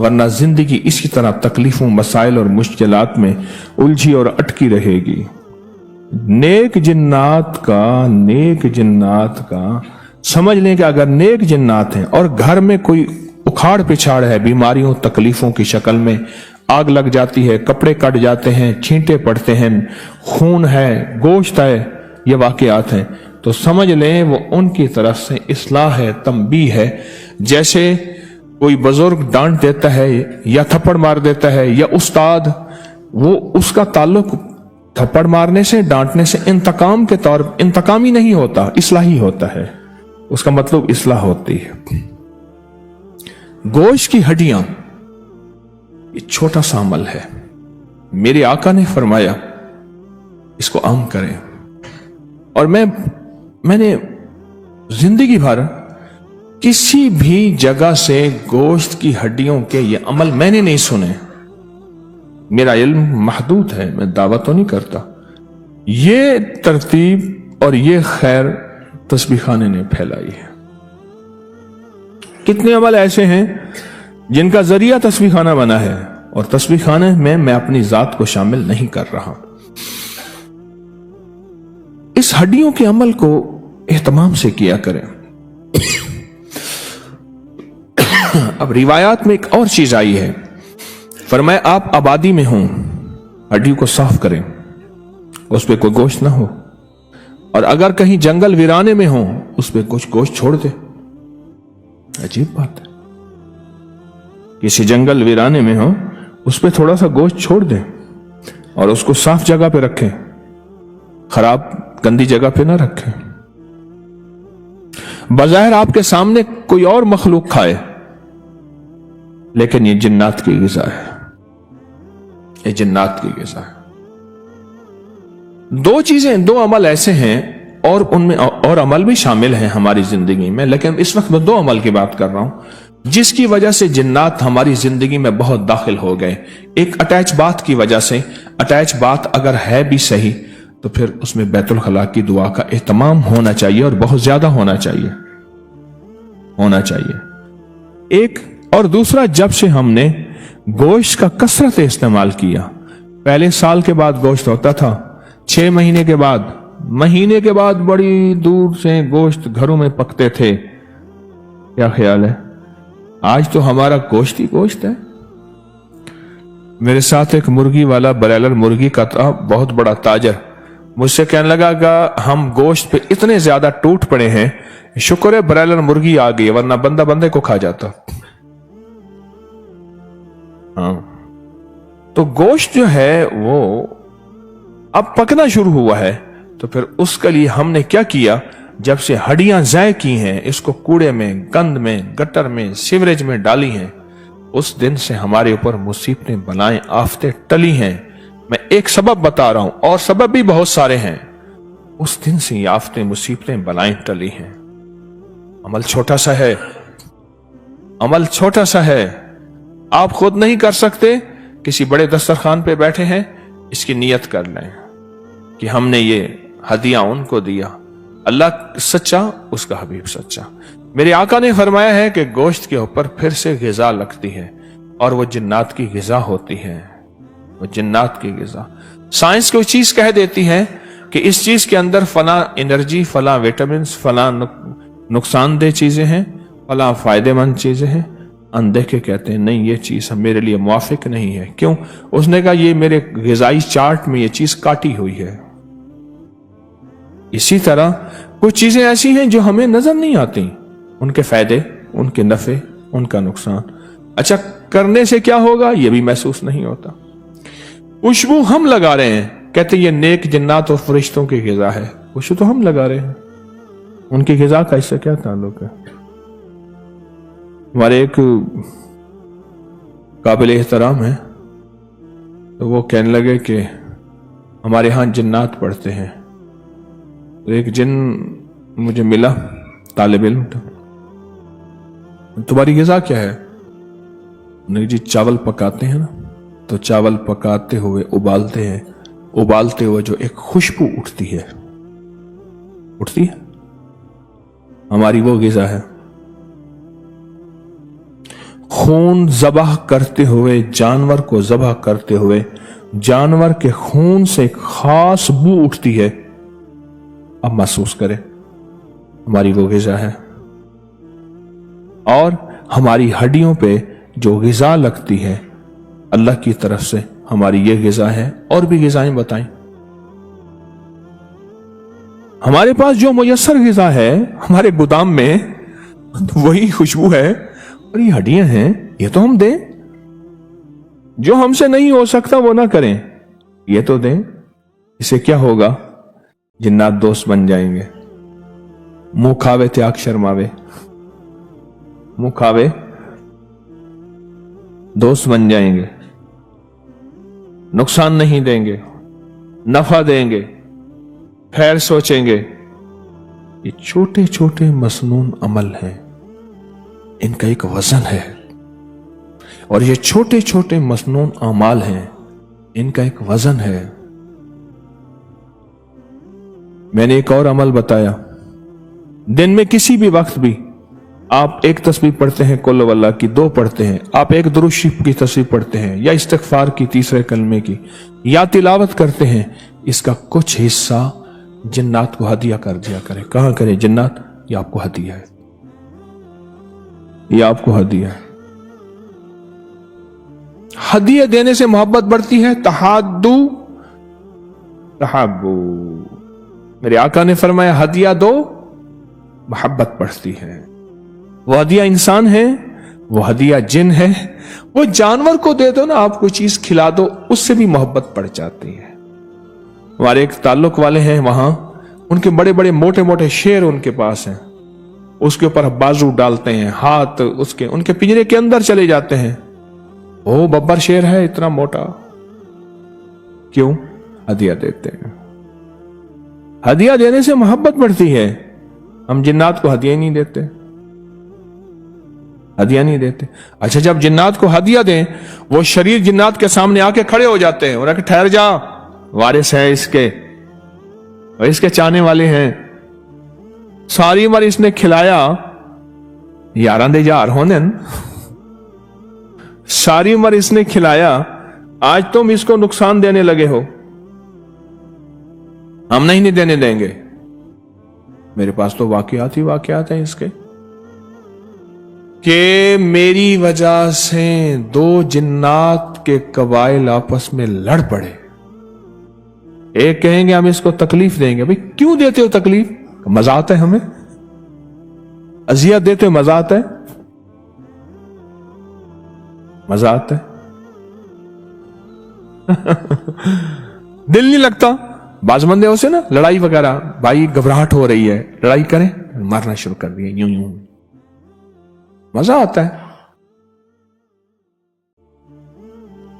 ورنہ زندگی اسی طرح تکلیفوں، مسائل اور مشکلات میں الجھی اور اٹکی رہے گی۔ نیک جنات کا سمجھ لیں کہ اگر نیک جنات ہیں اور گھر میں کوئی اکھاڑ پچھاڑ ہے، بیماریوں تکلیفوں کی شکل میں آگ لگ جاتی ہے، کپڑے کٹ جاتے ہیں، چھینٹے پڑتے ہیں، خون ہے، گوشت ہے، یہ واقعات ہیں، تو سمجھ لیں وہ ان کی طرف سے اصلاح ہے، تنبیہ ہے۔ جیسے کوئی بزرگ ڈانٹ دیتا ہے یا تھپڑ مار دیتا ہے یا استاد، وہ اس کا تعلق تھپڑ مارنے سے، ڈانٹنے سے انتقام کے طور انتقامی نہیں ہوتا، اصلاحی ہوتا ہے، اس کا مطلب اصلاح ہوتی ہے۔ گوشت کی ہڈیاں یہ چھوٹا سا عمل ہے، میرے آقا نے فرمایا اس کو عام کریں، اور میں نے زندگی بھر کسی بھی جگہ سے گوشت کی ہڈیوں کے یہ عمل میں نے نہیں سنے، میرا علم محدود ہے، میں دعویٰ تو نہیں کرتا، یہ ترتیب اور یہ خیر تسبیح خانے نے پھیلائی ہے۔ کتنے عمل ایسے ہیں جن کا ذریعہ تسبیح خانہ بنا ہے، اور تسبیح خانے میں اپنی ذات کو شامل نہیں کر رہا۔ اس ہڈیوں کے عمل کو اہتمام سے کیا کریں۔ اب روایات میں ایک اور چیز آئی ہے، فرمایا آپ آبادی میں ہوں، ہڈیوں کو صاف کریں، اس پہ کوئی گوشت نہ ہو، اور اگر کہیں جنگل ویرانے میں ہوں اس پہ کچھ گوشت چھوڑ دے۔ عجیب بات ہے، کسی جنگل ویرانے میں ہو اس پہ تھوڑا سا گوشت چھوڑ دیں اور اس کو صاف جگہ پہ رکھیں، خراب گندی جگہ پہ نہ رکھیں۔ بظاہر آپ کے سامنے کوئی اور مخلوق کھائے، لیکن یہ جنات کی غذا ہے، یہ جنات کی غذا ہے۔ دو عمل ایسے ہیں، اور ان میں اور عمل بھی شامل ہیں ہماری زندگی میں، لیکن اس وقت میں دو عمل کی بات کر رہا ہوں جس کی وجہ سے جنات ہماری زندگی میں بہت داخل ہو گئے۔ ایک اٹیچ بات کی وجہ سے، اٹیچ بات اگر ہے بھی صحیح تو پھر اس میں بیت الخلاء کی دعا کا اہتمام ہونا چاہیے، اور بہت زیادہ ہونا چاہیے۔ ایک اور دوسرا، جب سے ہم نے گوشت کا کثرت استعمال کیا، پہلے سال کے بعد گوشت ہوتا تھا، 6 مہینے کے بعد بڑی دور سے گوشت گھروں میں پکتے تھے، کیا خیال ہے؟ آج تو ہمارا گوشت ہی گوشت ہے۔ میرے ساتھ ایک مرغی والا، برائلر مرغی کا تھا، بہت بڑا تاجر، مجھ سے کہنے لگا کہ ہم گوشت پہ اتنے زیادہ ٹوٹ پڑے ہیں، شکر ہے برائلر مرغی آ گئی، ورنہ بندہ بندے کو کھا جاتا۔ ہاں، تو گوشت جو ہے وہ اب پکنا شروع ہوا ہے، تو پھر اس کے لیے ہم نے کیا کیا؟ جب سے ہڈیاں ضائع کی ہیں، اس کو کوڑے میں، گند میں، گٹر میں، سیوریج میں ڈالی ہیں، اس دن سے ہمارے اوپر مصیبتیں، بلائیں، آفتیں ٹلی ہیں۔ میں ایک سبب بتا رہا ہوں، اور سبب بھی بہت سارے ہیں۔ اس دن سے یہ آفتیں، مصیبتیں، بلائیں ٹلی ہیں۔ عمل چھوٹا سا ہے، آپ خود نہیں کر سکتے، کسی بڑے دسترخوان پہ بیٹھے ہیں، اس کی نیت کر لیں کہ ہم نے یہ ہدیہ ان کو دیا، اللہ سچا، اس کا حبیب سچا۔ میرے آقا نے فرمایا ہے کہ گوشت کے اوپر پھر سے غذا لگتی ہے، اور وہ جنات کی غذا ہوتی ہے، وہ جنات کی غذا۔ سائنس کوئی چیز کہہ دیتی ہے کہ اس چیز کے اندر فلاں انرجی، فلاں وٹامنز، فلاں نقصان دہ چیزیں ہیں، فلاں فائدہ مند چیزیں ہیں، اندیکھے کہتے ہیں نہیں، یہ چیز میرے لیے موافق نہیں ہے۔ کیوں؟ اس نے کہا یہ میرے غذائی چارٹ میں یہ چیز کاٹی ہوئی ہے۔ اسی طرح کچھ چیزیں ایسی ہیں جو ہمیں نظر نہیں آتی، ان کے فائدے، ان کے نفع، ان کا نقصان، اچھا کرنے سے کیا ہوگا یہ بھی محسوس نہیں ہوتا۔ خوشبو ہم لگا رہے ہیں، کہتے ہیں یہ نیک جنات اور فرشتوں کی غذا ہے، خوشبو تو ہم لگا رہے ہیں، ان کی غذا کا اس سے کیا تعلق ہے؟ ہمارے ایک قابل احترام ہے، تو وہ کہنے لگے کہ ہمارے ہاں جنات پڑھتے ہیں، تو ایک جن مجھے ملا، طالب علم تھا، تمہاری غذا کیا ہے؟ نہیں جی چاول پکاتے ہیں نا، تو چاول پکاتے ہوئے ابالتے ہوئے جو ایک خوشبو اٹھتی ہے ہماری وہ غذا ہے۔ خون ذبح کرتے ہوئے، جانور کو ذبح کرتے ہوئے جانور کے خون سے ایک خاص بو اٹھتی ہے، اب محسوس کریں ہماری وہ غذا ہے۔ اور ہماری ہڈیوں پہ جو غذا لگتی ہے اللہ کی طرف سے، ہماری یہ غذا ہے۔ اور بھی غذائیں بتائیں، ہمارے پاس جو میسر غذا ہے ہمارے گودام میں وہی خوشبو ہے، اور یہ ہڈیاں ہیں، یہ تو ہم دیں۔ جو ہم سے نہیں ہو سکتا وہ نہ کریں، یہ تو دیں۔ اسے کیا ہوگا؟ جنات دوست بن جائیں گے۔ منہ کھاوے تیاگ شرماوے، منہ کھاوے دوست بن جائیں گے، نقصان نہیں دیں گے، نفع دیں گے، خیر سوچیں گے۔ یہ چھوٹے چھوٹے مسنون عمل ہیں، ان کا ایک وزن ہے، اور یہ چھوٹے چھوٹے مسنون اعمال ہیں، ان کا ایک وزن ہے۔ میں نے ایک اور عمل بتایا، دن میں کسی بھی وقت بھی آپ ایک تسبیح پڑھتے ہیں قل ہو اللہ کی، 2 پڑھتے ہیں، آپ ایک درود شریف کی تسبیح پڑھتے ہیں، یا استغفار کی، تیسرے کلمے کی، یا تلاوت کرتے ہیں، اس کا کچھ حصہ جنات کو ہدیہ کر دیا کریں۔ کہاں کریں؟ جنات یہ آپ کو ہدیہ ہے، یہ آپ کو ہدیہ ہے۔ ہدیہ دینے سے محبت بڑھتی ہے، تحادو تحابو، میرے آقا نے فرمایا ہدیہ دو محبت بڑھتی ہے۔ وہ ہدیہ انسان ہے، وہ ہدیہ جن ہے، وہ جانور کو دے دو نا، آپ کوئی چیز کھلا دو، اس سے بھی محبت بڑھ جاتی ہے۔ ہمارے ایک تعلق والے ہیں وہاں، ان کے بڑے بڑے موٹے موٹے شیر ان کے پاس ہیں، اس کے اوپر بازو ڈالتے ہیں، ہاتھ ان کے پنجرے کے اندر چلے جاتے ہیں۔ وہ ببر شیر ہے اتنا موٹا، کیوں؟ ہدیہ دیتے ہیں۔ ہدیہ دینے سے محبت بڑھتی ہے۔ ہم جنات کو ہدیہ نہیں دیتے، ہدیہ نہیں دیتے۔ اچھا، جب جنات کو ہدیہ دیں، وہ شریر جنات کے سامنے آ کے کھڑے ہو جاتے ہیں، انہیں کہ ٹھہر جا، وارث ہے اس کے، اور اس کے چاہنے والے ہیں، ساری عمر اس نے کھلایا، یاراں دے یار ہونے، ساری عمر اس نے کھلایا، آج تم اس کو نقصان دینے لگے ہو، ہم نہیں دینے دیں گے۔ میرے پاس تو واقعات ہی واقعات ہیں اس کے، کہ میری وجہ سے 2 جنات کے قبائل آپس میں لڑ پڑے۔ ایک کہیں گے ہم اس کو تکلیف دیں گے۔ بھئی کیوں دیتے ہو تکلیف؟ مزہ آتا ہے ہمیں، اذیت دیتے ہو، مزہ آتا ہے، مزہ آتا ہے دل نہیں لگتا۔ بعض بندے ہو سے نا، لڑائی وغیرہ، بھائی گھبراہٹ ہو رہی ہے، لڑائی کریں، مارنا شروع کر دیا، یوں یوں، مزہ آتا ہے۔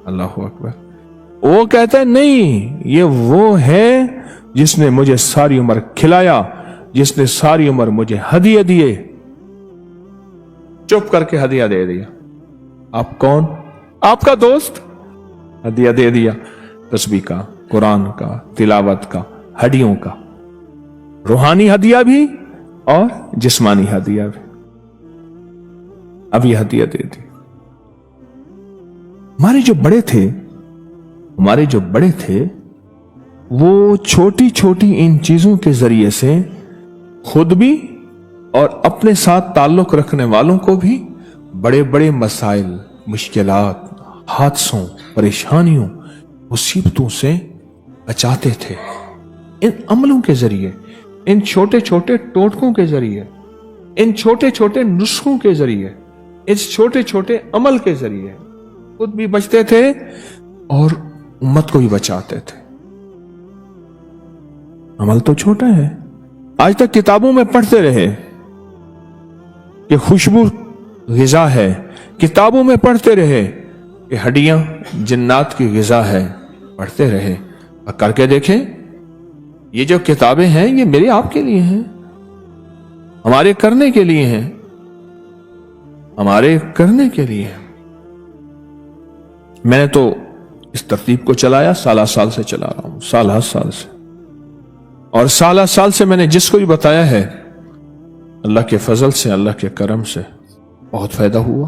اللہ اکبر۔ وہ کہتا ہے نہیں، یہ وہ ہے جس نے مجھے ساری عمر کھلایا، جس نے ساری عمر مجھے ہدیہ دیے، چپ کر کے ہدیہ دے دیا۔ آپ کون؟ آپ کا دوست، ہدیہ دے دیا، تسبیح کا، قرآن کا، تلاوت کا، ہڈیوں کا، روحانی ہدیہ بھی اور جسمانی ہدیہ بھی، اب یہ ہدیہ دے دی۔ ہمارے جو بڑے تھے وہ چھوٹی چھوٹی ان چیزوں کے ذریعے سے خود بھی اور اپنے ساتھ تعلق رکھنے والوں کو بھی بڑے بڑے مسائل، مشکلات، حادثوں، پریشانیوں، مصیبتوں سے بچاتے تھے، ان عملوں کے ذریعے، ان چھوٹے چھوٹے ٹوٹکوں کے ذریعے، ان چھوٹے چھوٹے نسخوں کے ذریعے، اس چھوٹے چھوٹے عمل کے ذریعے خود بھی بچتے تھے اور امت کو بھی بچاتے تھے۔ عمل تو چھوٹا ہے، آج تک کتابوں میں پڑھتے رہے کہ خوشبو غذا ہے، کتابوں میں پڑھتے رہے کہ ہڈیاں جنات کی غذا ہے، پڑھتے رہے، اور کر کے دیکھیں یہ جو کتابیں ہیں یہ میرے آپ کے لیے ہیں، ہمارے کرنے کے لیے ہیں، ہمارے کرنے کے لیے ہیں۔ میں نے تو اس ترتیب کو چلایا، سالہ سال سے چلا رہا ہوں، سالہ سال سے، اور سالہ سال سے میں نے جس کو بھی بتایا ہے، اللہ کے فضل سے، اللہ کے کرم سے بہت فائدہ ہوا۔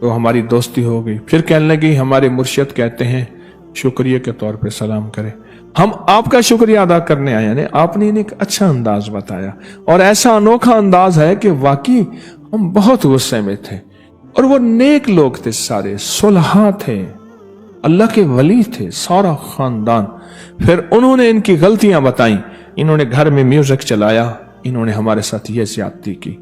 تو ہماری دوستی ہو گئی. پھر کہنے لگی ہمارے مرشد کہتے ہیں شکریہ کے طور پہ سلام کرے. ہم آپ کا شکریہ ادا کرنے آئے. یعنی آپ نے انہیں ایک اچھا انداز بتایا اور ایسا انوکھا انداز ہے کہ واقعی ہم بہت غصے میں تھے. اور وہ نیک لوگ تھے, سارے صلحاء تھے, اللہ کے ولی تھے, سارا خاندان. پھر انہوں نے ان کی غلطیاں بتائیں. انہوں نے گھر میں میوزک چلایا, انہوں نے ہمارے ساتھ یہ زیادتی کی,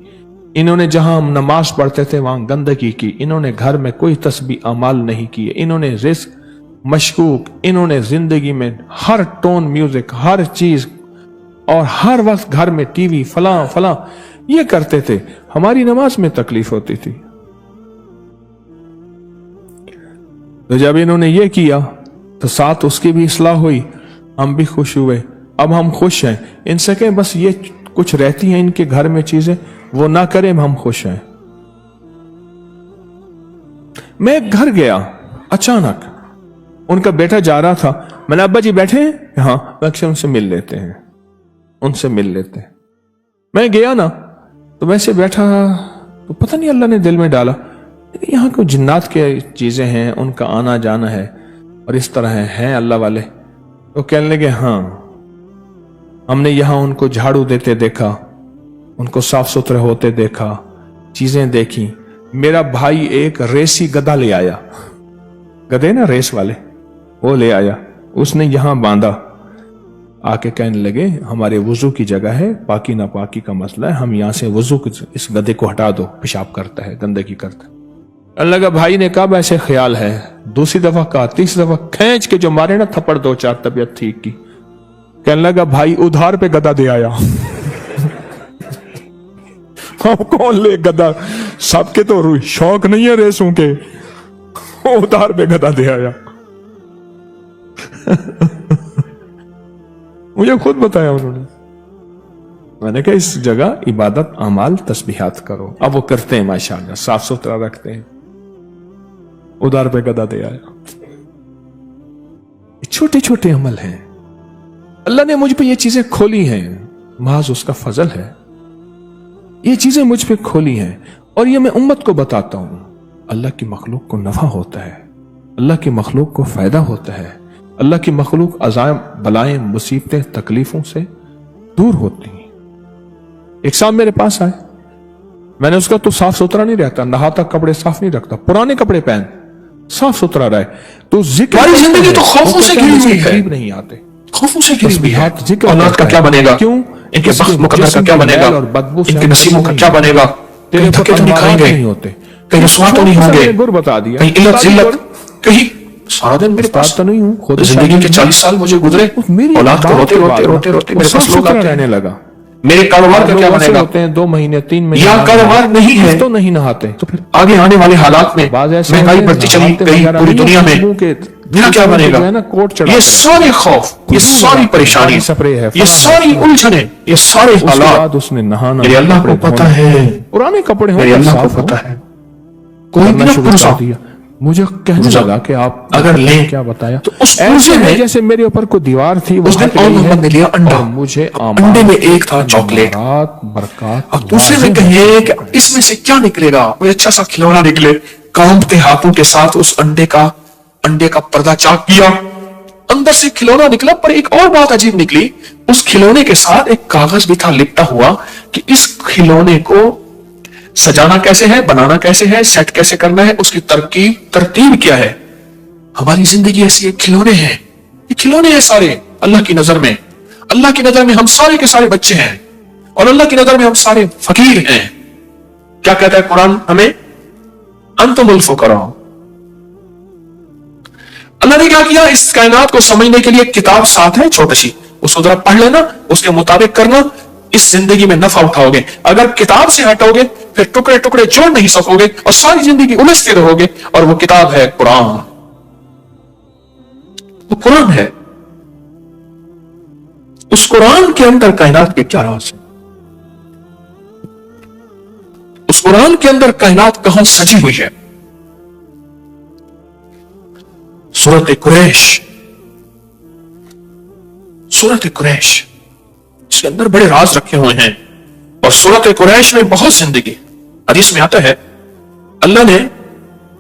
انہوں نے جہاں ہم نماز پڑھتے تھے وہاں گندگی کی, انہوں نے گھر میں کوئی تسبیح اعمال نہیں کیے, انہوں نے رزق مشکوک, انہوں نے زندگی میں ہر ٹون میوزک, ہر چیز, اور ہر وقت گھر میں ٹی وی فلاں فلاں یہ کرتے تھے. ہماری نماز میں تکلیف ہوتی تھی. تو جب انہوں نے یہ کیا تو ساتھ اس کی بھی اصلاح ہوئی, ہم بھی خوش ہوئے. اب ہم خوش ہیں. ان سے کہ بس یہ کچھ رہتی ہیں ان کے گھر میں چیزیں, وہ نہ کریں, ہم خوش ہیں. میں ایک گھر گیا, اچانک ان کا بیٹا جا رہا تھا. میں نے ابا جی بیٹھے ہیں؟ ہاں. اکثر ان سے مل لیتے ہیں, ان سے مل لیتے ہیں. میں گیا نا تو ویسے بیٹھا تو پتہ نہیں اللہ نے دل میں ڈالا یہاں کوئی جنات کے چیزیں ہیں, ان کا آنا جانا ہے اور اس طرح ہیں اللہ والے. تو کہنے لگے ہاں ہم نے یہاں ان کو جھاڑو دیتے دیکھا, ان کو صاف ستھرے ہوتے دیکھا, چیزیں دیکھی. میرا بھائی ایک ریسی گدھا لے آیا, گدھے نا ریس والے, وہ لے آیا, اس نے یہاں باندھا. آ کے کہنے لگے ہمارے وضو کی جگہ ہے, پاکی ناپاکی کا مسئلہ ہے, ہم یہاں سے وضو اس گدھے کو ہٹا دو, پیشاب کرتا ہے, گندگی کرتا ہے. اللہ کا بھائی نے کہا ایسے خیال ہے. دوسری دفعہ کہا, تیسری دفعہ کھینچ کے جو مارے نا تھپڑ 2-4 طبیعت ٹھیک کی. کہنے لگا بھائی ادھار پہ گدھا دے آیا. ہم کون لے گدھا, سب کے تو شوق نہیں ہے ریسوں کے, ادھار پہ گدھا دے آیا. مجھے خود بتایا انہوں نے. میں نے کہا اس جگہ عبادت اعمال تسبیحات کرو. اب وہ کرتے ہیں ماشاءاللہ, صاف ستھرا رکھتے ہیں. ادھار پہ گدھا دے آیا. چھوٹے چھوٹے عمل ہیں, اللہ نے مجھ پہ یہ چیزیں کھولی ہیں, محض اس کا فضل ہے. یہ چیزیں مجھ پہ کھولی ہیں اور یہ میں امت کو بتاتا ہوں. اللہ کی مخلوق کو نفع ہوتا ہے, اللہ کی مخلوق کو فائدہ ہوتا ہے, اللہ کی مخلوق عذاب بلائیں مصیبتیں تکلیفوں سے دور ہوتی ہیں. ایک صاحب میرے پاس آئے, میں نے اس کا تو صاف ستھرا نہیں رہتا, نہاتا, کپڑے صاف نہیں رکھتا, پرانے کپڑے پہن, صاف ستھرا رہے. تو ذکر ہماری زندگی تو خوفوں سے گھری ہوئی ہے, نہیں آتے, خوفوں سے گھری ہوئی ہے. ذکر اولاد کا کیا بنے گا, کیوں, ان کے بخت مقدر کا کیا بنے گا, ان کے نصیبوں کا کیا بنے گا, کہیں دھکے تو نہیں کھائیں گے, کہیں رسوا تو نہیں ہوں گے, بتا دیا, کہیں علت ذلت, کہیں سارا دن میرے پاس تو نہیں ہوں. زندگی کے 40 سال مجھے گزرے, اولاد کو روتے روتے روتے روتے میرے پاس لوگ آتے رہنے لگا. میرے کاروبار کا کیا بنے گا, ہوتے ہیں 2 مہینے 3 مہینے, یا کاروبار نہیں ہے تو نہیں نہاتے. تو پھر آگے آنے والے حالات میں مہنگائی بڑھتی چلی گئی پوری دنیا میں, پھر کیا بنے گا. یہ سارے خوف, یہ ساری پریشانی, یہ ساری الجھنیں, یہ سارے حالات اس نے نہانا میرے اللہ کو پتا ہے, پرانے کپڑے میرے اللہ کو پتا ہے. کوئی بھی نہ پرسا دیا. مجھے کہنے لگا کہ آپ اگر لیں کیا بتایا, تو اس پروجے میں جیسے میرے اوپر کوئی دیوار تھی, اس دن اور محمد نے لیا انڈا, مجھے انڈے میں ایک تھا چاکلیٹ, برکات, اب دوسرے میں کہیں کہ اس میں سے کیا نکلے گا, کوئی اچھا سا کھلونا نکلے. کانپتے ہاتھوں کے ساتھ اس انڈے کا پردہ چاک کیا, اندر سے کھلونا نکلا. پر ایک اور بات عجیب نکلی, اس کھلونے کے ساتھ ایک کاغذ بھی تھا لپٹا ہوا کہ اس کھلونے کو سجانا کیسے ہے, بنانا کیسے ہے, سیٹ کیسے کرنا ہے, اس کی ترتیب کیا ہے. ہماری زندگی ایسی ایک کھلونے ہیں, یہ کھلونے ہیں سارے اللہ کی نظر میں. اللہ کی نظر میں ہم سارے کے سارے بچے ہیں, اور اللہ کی نظر میں ہم سارے فقیر ہیں. کیا کہتا ہے قرآن ہمیں, انتم الفقراء. اللہ نے کیا کیا, اس کائنات کو سمجھنے کے لیے ایک کتاب ساتھ ہے چھوٹی سی, اس کو ذرا پڑھ لینا, اس کے مطابق کرنا, اس زندگی میں نفع اٹھاؤ گے. اگر کتاب سے ہٹو گے پھر ٹکڑے ٹکڑے جوڑ نہیں سکو گے اور ساری زندگی الجھتے رہو گے. اور وہ کتاب ہے قرآن, وہ قرآن ہے. اس قرآن کے اندر کائنات کے کیا راز ہے, اس قرآن کے اندر کائنات کہاں سجی ہوئی ہے. سورۃ قریش, سورۃ قریش اس کے اندر بڑے راز رکھے ہوئے ہیں. اور سورۃ قریش میں بہت زندگی, حدیث میں آتا ہے اللہ نے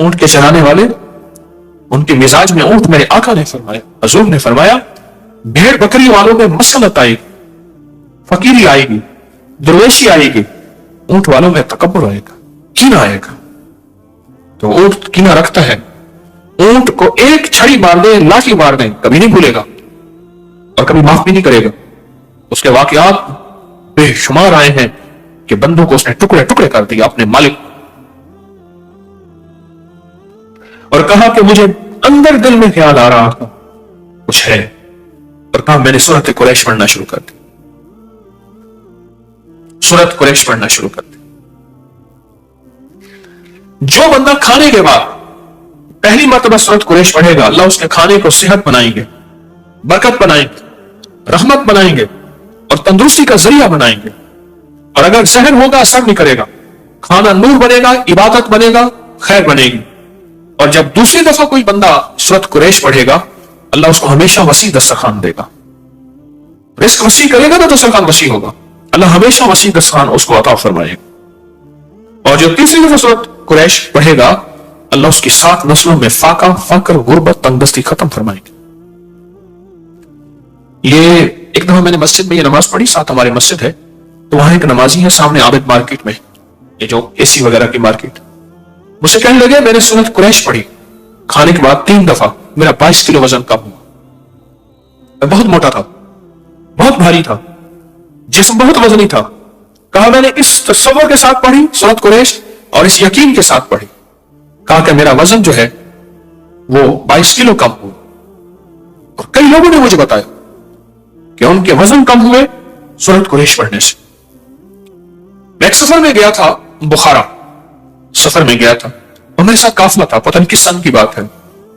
اونٹ کے چلانے والے ان کے مزاج میں اونٹ میرے آقا نے فرمایا، حضور نے فرمایا بھیڑ بکری والوں میں مسلط آئے گی، فقیری آئے گی، درویشی آئے گی، اونٹ والوں میں تکبر آئے گا، کینہ آئے گا۔ تو اونٹ کینہ رکھتا ہے، اونٹ کو ایک چھڑی مار دے، لاٹھی مار دیں، کبھی نہیں بھولے گا اور کبھی معاف بھی نہیں کرے گا۔ اس کے واقعات بے شمار آئے ہیں کہ بندوں کو اس نے ٹکڑے ٹکڑے کر دیا اپنے مالک، اور کہا کہ مجھے اندر دل میں خیال آ رہا تھا کچھ ہے، اور کہا میں نے سورت قریش پڑھنا شروع کر دی، سورت قریش پڑھنا شروع کر دی۔ جو بندہ کھانے کے بعد پہلی مرتبہ سورت قریش پڑھے گا، اللہ اس کے کھانے کو صحت بنائیں گے، برکت بنائیں گے، رحمت بنائیں گے اور تندرستی کا ذریعہ بنائیں گے۔ اور اگر زہر ہوگا اثر نہیں کرے گا، کھانا نور بنے گا، عبادت بنے گا، خیر بنے گی۔ اور جب دوسری دفعہ کوئی بندہ سورت قریش پڑھے گا، اللہ اس کو ہمیشہ وسیع دسترخوان دے گا، رزق وسیع کرے گا تو دسترخوان وسیع ہوگا، اللہ ہمیشہ وسیع دسترخوان اس کو عطا فرمائے گا۔ اور جو تیسری دفعہ سورت قریش پڑھے گا، اللہ اس کی 7 نسلوں میں فاقہ، فقر، غربت، تنگدستی ختم فرمائے گا۔ یہ ایک دفعہ میں نے مسجد میں یہ نماز پڑھی، ساتھ ہمارے مسجد ہے، تو وہاں ایک نمازی ہے سامنے عابد مارکیٹ میں، یہ جو اے سی وغیرہ کی مارکیٹ، مجھ سے کہنے لگے میں نے سورت قریش پڑھی کھانے کے بعد 3 دفعہ، میرا 22 کلو وزن کم ہوا، میں بہت موٹا تھا، بہت بھاری تھا، جسم بہت وزنی تھا۔ کہا میں نے اس تصور کے ساتھ پڑھی سورت قریش اور اس یقین کے ساتھ پڑھی، کہا کہ میرا وزن جو ہے وہ 22 کلو کم ہوا۔ اور کئی لوگوں نے مجھے بتایا کہ ان کے وزن کم ہوئے سورت قریش پڑھنے سے۔ میں ایک سفر میں گیا تھا، بخارا سفر میں گیا تھا، اور میرے ساتھ قافلہ تھا، پتہ نہیں کس سن کی بات ہے،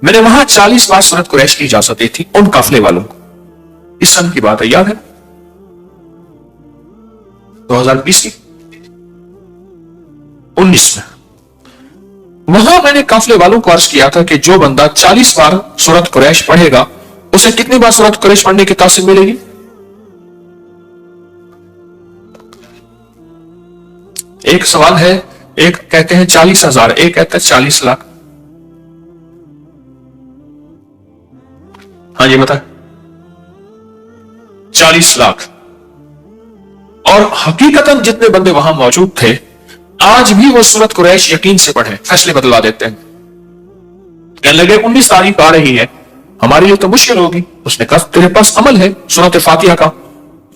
میں نے وہاں 40 بار سورت قریش کی اجازت دی تھی ان قافلے والوں کو، اس سن کی بات ہے، یاد ہے 2020 کی 19 میں۔ وہاں میں نے قافلے والوں کو عرض کیا تھا کہ جو بندہ 40 بار سورت قریش پڑھے گا، اسے کتنی بار سورت قریش پڑھنے کی تاثیر ملے گی؟ ایک سوال ہے، ایک کہتے ہیں 40,000، ایک کہتا ہے 40 لاکھ۔ ہاں جی بتائیں، 40 لاکھ۔ اور حقیقتاً جتنے بندے وہاں موجود تھے، آج بھی وہ سورت قریش یقین سے پڑھیں، فیصلے بدلا دیتے ہیں۔ کہنے لگے 19 تاریخ آ رہی ہے، ہمارے لیے تو مشکل ہوگی۔ اس نے کہا تیرے پاس عمل ہے، سورت فاتحہ کا،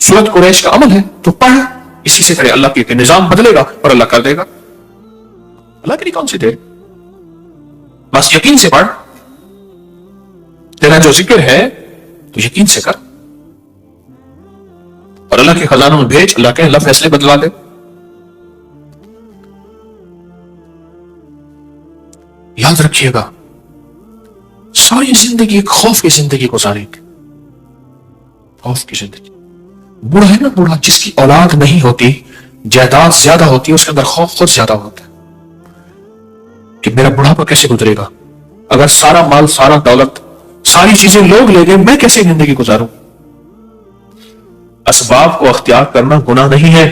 سورت قریش کا عمل ہے، تو پڑھ، اسی سے کرے، اللہ کے نظام بدلے گا اور اللہ کر دے گا۔ اللہ کے لیے کون سی دیر، بس یقین سے پڑھ، تیرا جو ذکر ہے تو یقین سے کر، اور اللہ کے خزانوں میں بھیج، اللہ کے اللہ فیصلے بدلا دے۔ یاد رکھیے گا، ساری زندگی ایک خوف کی زندگی گزاریں گے، خوف کی زندگی۔ بوڑھا ہے نا، بوڑھا جس کی اولاد نہیں ہوتی، جائیداد زیادہ ہوتی ہے، اس کے اندر خوف خود زیادہ ہوتا ہے کہ میرا بڑھاپا کیسے گزرے گا، اگر سارا مال، سارا دولت، ساری چیزیں لوگ لے گئے، میں کیسے زندگی گزاروں۔ اسباب کو اختیار کرنا گناہ نہیں ہے،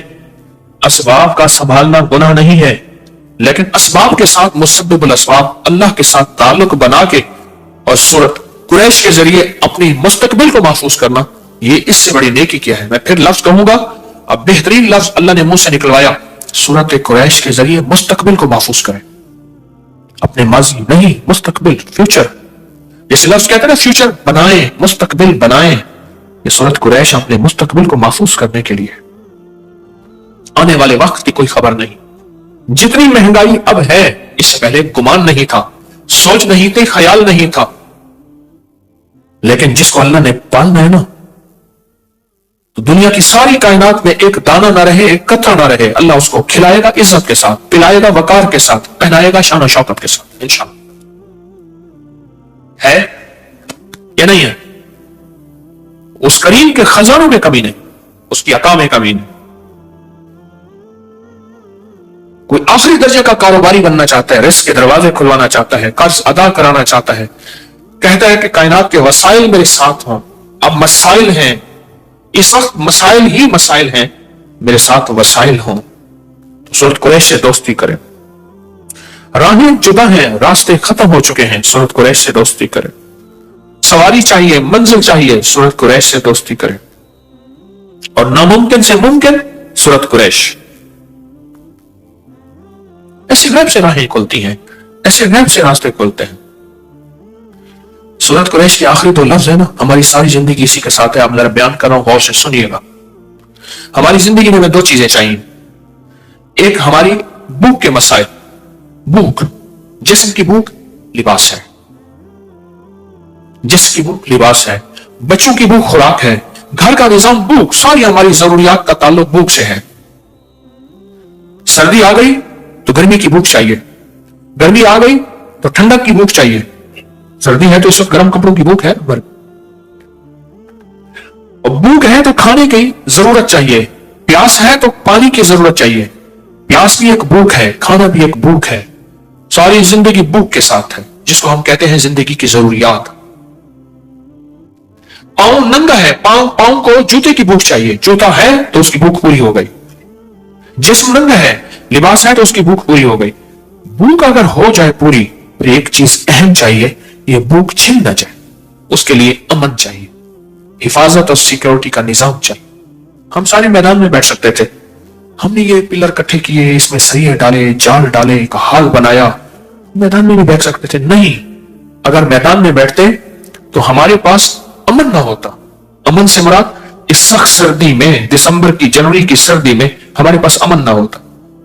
اسباب کا سنبھالنا گناہ نہیں ہے، لیکن اسباب کے ساتھ مسبب الاسباب، اللہ کے ساتھ تعلق بنا کے اور سورت قریش کے ذریعے اپنی مستقبل کو محفوظ کرنا، یہ اس سے بڑی نیکی کیا ہے۔ میں پھر لفظ کہوں گا، اب بہترین لفظ اللہ نے منہ سے نکلوایا، سورت قریش کے ذریعے مستقبل کو محفوظ کریں، اپنے ماضی نہیں، مستقبل، فیوچر، جیسے لفظ کہتے ہیں نا فیوچر بنائیں، مستقبل بنائیں، یہ سورت قریش اپنے مستقبل کو محفوظ کرنے کے لیے۔ آنے والے وقت کی کوئی خبر نہیں، جتنی مہنگائی اب ہے اس سے پہلے گمان نہیں تھا، سوچ نہیں تھی، خیال نہیں تھا، لیکن جس کو اللہ نے پالنا ہے نا، تو دنیا کی ساری کائنات میں ایک دانہ نہ رہے، ایک قطرہ نہ رہے، اللہ اس کو کھلائے گا عزت کے ساتھ، پلائے گا وقار کے ساتھ، پہنائے گا شان و شوکت کے ساتھ، انشاءاللہ۔ ہے یا نہیں ہے؟ اس کریم کے خزانوں میں کمی نہیں، اس کی عطا میں کمی نہیں۔ کوئی آخری درجے کا کاروباری بننا چاہتا ہے، رزق کے دروازے کھلوانا چاہتا ہے، قرض ادا کرانا چاہتا ہے، کہتا ہے کہ کائنات کے وسائل میرے ساتھ ہوں، اب مسائل ہیں، اس وقت مسائل ہی مسائل ہیں، میرے ساتھ وسائل ہوں، تو سورت قریش سے دوستی کریں۔ راہیں جدا ہیں، راستے ختم ہو چکے ہیں، سورت قریش سے دوستی کریں۔ سواری چاہیے، منزل چاہیے، سورت قریش سے دوستی کریں۔ اور ناممکن سے ممکن، سورت قریش۔ ایسے غیب سے راہیں کھلتی ہیں، ایسے غیب سے راستے کھلتے ہیں۔ سورت قریش کے آخری 2 لفظ ہے نا، ہماری ساری زندگی اسی کے ساتھ ہے۔ آپ ذرا بیان کر رہا ہوں، غور سے سنیے گا۔ ہماری زندگی میں 2 چیزیں چاہیے، ایک ہماری بھوک کے مسائل، بھوک، جسم کی بھوک، لباس ہے، جسم کی بھوک لباس ہے، بچوں کی بھوک خوراک ہے، گھر کا نظام بھوک، ساری ہماری ضروریات کا تعلق بھوک سے ہے۔ سردی آ گئی تو گرمی کی بھوک چاہیے، گرمی آ گئی تو ٹھنڈک کی بھوک چاہیے۔ سردی ہے تو اس وقت گرم کپڑوں کی بھوک ہے، اور بھوک ہے تو کھانے کی ضرورت چاہیے، پیاس ہے تو پانی کی ضرورت چاہیے۔ پیاس بھی ایک بھوک ہے، کھانا بھی ایک بھوک ہے، ساری زندگی بھوک کے ساتھ ہے، جس کو ہم کہتے ہیں زندگی کی ضروریات۔ پاؤں ننگا ہے، پاؤں کو جوتے کی بھوک چاہیے، جوتا ہے تو اس کی بھوک پوری ہو گئی۔ جسم ننگا ہے، لباس ہے تو اس کی بھوک پوری ہو گئی۔ بھوک اگر ہو جائے پوری، پھر ایک چیز اہم چاہیے، یہ بھوک چھن نہ جائے، اس کے لیے امن چاہیے، حفاظت اور سیکیورٹی کا نظام چاہیے۔ ہم سارے میدان میں بیٹھ سکتے تھے، ہم نے یہ پلر کٹھے کیے، اس میں سریے ڈالے، جال ڈالے، ایک حال بنایا، میدان میں بھی بیٹھ سکتے تھے۔ نہیں، اگر میدان میں بیٹھتے تو ہمارے پاس امن نہ ہوتا۔ امن سے مراد اس سخت سردی میں، دسمبر کی، جنوری کی سردی میں ہمارے پاس امن نہ ہوتا۔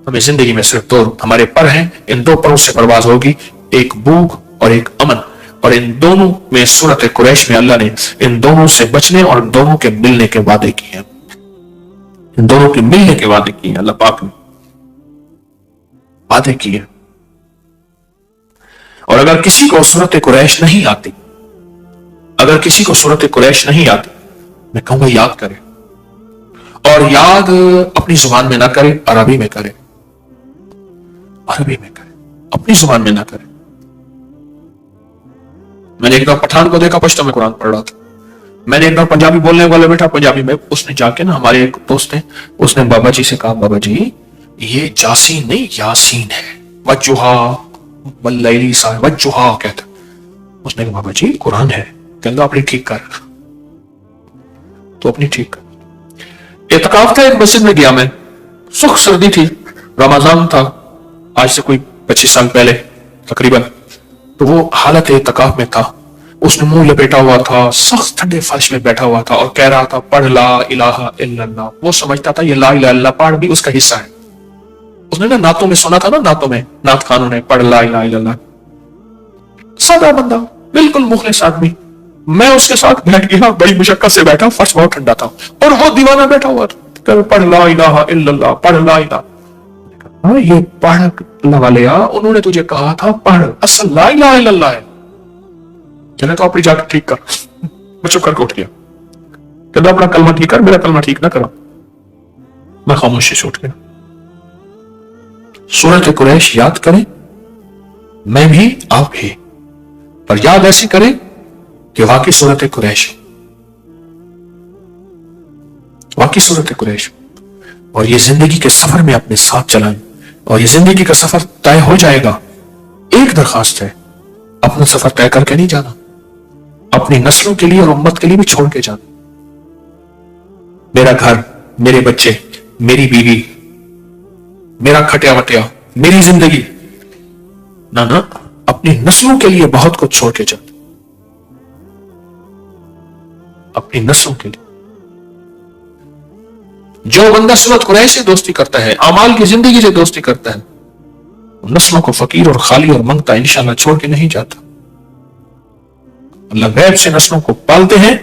ہمیں زندگی میں صرف 2 ہمارے پر ہیں، ان 2 پروں سے پرواز ہوگی، ایک بھوک اور ایک امن، اور ان دونوں میں سورت قریش میں اللہ نے ان دونوں سے بچنے اور ان دونوں کے ملنے کے وعدے کیے ہیں، ان دونوں کے ملنے کے وعدے کیے ہیں، اللہ پاک نے وعدے کیے۔ اور اگر کسی کو سورت قریش نہیں آتی، اگر کسی کو سورت قریش نہیں آتی، میں کہوں گا یاد کرے، اور یاد اپنی زبان میں نہ کرے، عربی میں کرے، عربی میں کرے، اپنی زبان میں نہ کرے۔ میں نے ایک بار پٹھان کو دیکھا، پشتو میں قرآن پڑھ رہا تھا، میں نے ایک بار پنجابی بولنے والا بیٹھا پنجابی میں، اس نے جا کے نا، ہمارے ایک دوست ہیں، اس نے بابا جی سے کہا، بابا جی یہ جاسین نہیں یاسین ہے، وجہا واللیلی صاحب وجہا کہتا۔ اس نے کہا بابا جی قرآن ہے، کہتا اپنی ٹھیک کر، تو اپنی ٹھیک کر۔ اعتکاف تھا، ایک مسجد میں گیا میں، سخت سردی تھی، رمضان تھا، آج سے کوئی 25 سال پہلے تقریباً، تو وہ حالت اعتکاف میں تھا، اس نے منہ لپیٹا ہوا تھا، سخت ٹھنڈے فرش میں بیٹھا ہوا تھا، اور کہہ رہا تھا پڑھ لا الہ الا اللہ۔ وہ سمجھتا تھا یہ لا الہ الا اللہ پڑھ بھی اس کا حصہ ہے۔ اس نے نا نعتوں میں سنا تھا نا، نعتوں میں نعت خانوں نے پڑھ لا الہ الا اللہ۔ سادہ بندہ، بالکل مخلص آدمی، میں اس کے ساتھ بیٹھ گیا، بڑی مشقت سے بیٹھا، فرش بہت ٹھنڈا تھا، اور وہ دیوانہ بیٹھا ہوا تھا، پڑھ لا الہ الا اللہ، پڑھ لا الہ۔ یہ پڑھ اللہ والے، انہوں نے تجھے کہا تھا پڑھ، اصل لا الہ الا اللہ ہے۔ چلے تو اپنی جا کے ٹھیک کر۔ میں چپ کر کے اٹھ گیا، کہتا اپنا کلمہ ٹھیک کر، میرا کلمہ ٹھیک نہ کرا۔ میں خاموشی سے اٹھ گیا۔ سورت قریش یاد کریں، میں بھی آپ بھی، پر یاد ایسی کریں کہ واقعی سورت قریش، واقعی سورت قریش، اور یہ زندگی کے سفر میں اپنے ساتھ چلائیں، اور یہ زندگی کا سفر طے ہو جائے گا۔ ایک درخواست ہے، اپنا سفر طے کر کے نہیں جانا، اپنی نسلوں کے لیے اور امت کے لیے بھی چھوڑ کے جانا۔ میرا گھر، میرے بچے، میری بیوی، میرا کھٹیا وٹیا، میری زندگی، نہ اپنی نسلوں کے لیے بہت کچھ چھوڑ کے جانا، اپنی نسلوں کے لیے۔ جو بندہ سورت قریش سے دوستی کرتا ہے، اعمال کی زندگی سے دوستی کرتا ہے، نسلوں کو فقیر اور خالی اور منگتا انشاءاللہ چھوڑ کے نہیں جاتا۔ اللہ غیب سے نسلوں کو پالتے ہیں،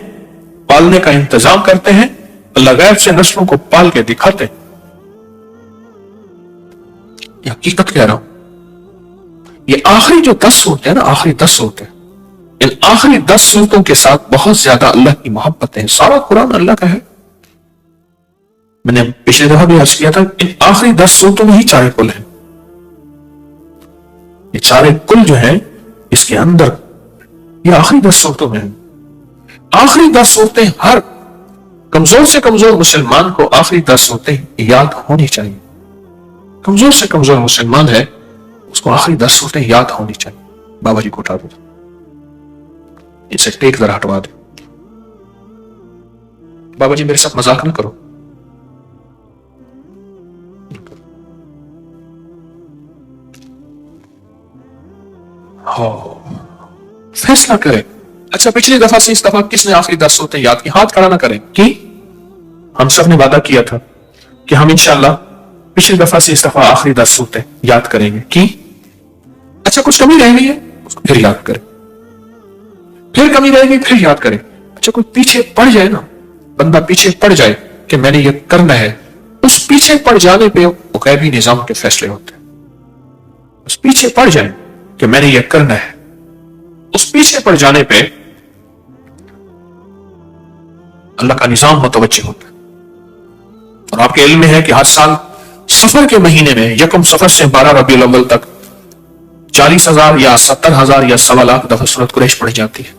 پالنے کا انتظام کرتے ہیں، اللہ غیب سے نسلوں کو پال کے دکھاتے ہیں۔ یہ حقیقت کہہ رہا ہوں۔ یہ آخری جو 10 صورتیں ہیں نا، آخری 10 صورتیں، ان آخری 10 صورتوں کے ساتھ بہت زیادہ اللہ کی محبت ہے۔ سارا قرآن اللہ کا ہے۔ میں نے پچھلے دفعہ بھی عرض کیا تھا، ان آخری 10 صورتوں میں ہی چارے کل ہیں۔ یہ چارے کل جو ہیں اس کے اندر، یہ آخری 10 صورتوں میں ہیں۔ آخری 10 صورتیں ہر کمزور سے کمزور مسلمان کو آخری 10 صورتیں یاد ہونی چاہیے۔ کمزور سے کمزور مسلمان ہے، اس کو آخری 10 صورتیں یاد ہونی چاہیے. بابا جی کو اٹھا دو, اسے ٹیک ذرا ہٹوا دو. بابا جی میرے ساتھ مذاق نہ کرو. فیصلہ کریں. اچھا پچھلی دفعہ سے اس دفعہ کس نے آخری 10 صورتیں یاد کی؟ ہاتھ کھڑا نہ کریں. کی ہم سب نے وعدہ کیا تھا کہ ہم انشاءاللہ پچھلی دفعہ سے اس دفعہ آخری 10 صورتیں یاد کریں گے. کی اچھا کچھ کمی رہ گئی ہے اس کو پھر یاد کریں, پھر کمی رہے گی پھر یاد کریں. اچھا کوئی پیچھے پڑ جائے نا, بندہ پیچھے پڑ جائے کہ میں نے یہ کرنا ہے, اس پیچھے پڑ جانے پہ وہ غیبی نظام کے فیصلے ہوتے ہیں. اس پیچھے پڑ جائے کہ میں نے یہ کرنا ہے, اس پیچھے پڑ جانے پہ اللہ کا نظام متوجہ ہوتا ہے. اور آپ کے علم میں ہے کہ ہر سال سفر کے مہینے میں 1 صفر سے 12 ربیع الاول تک 40,000 یا 70,000 یا 1.25 دفعہ سورۃ قریش پڑھی جاتی ہے.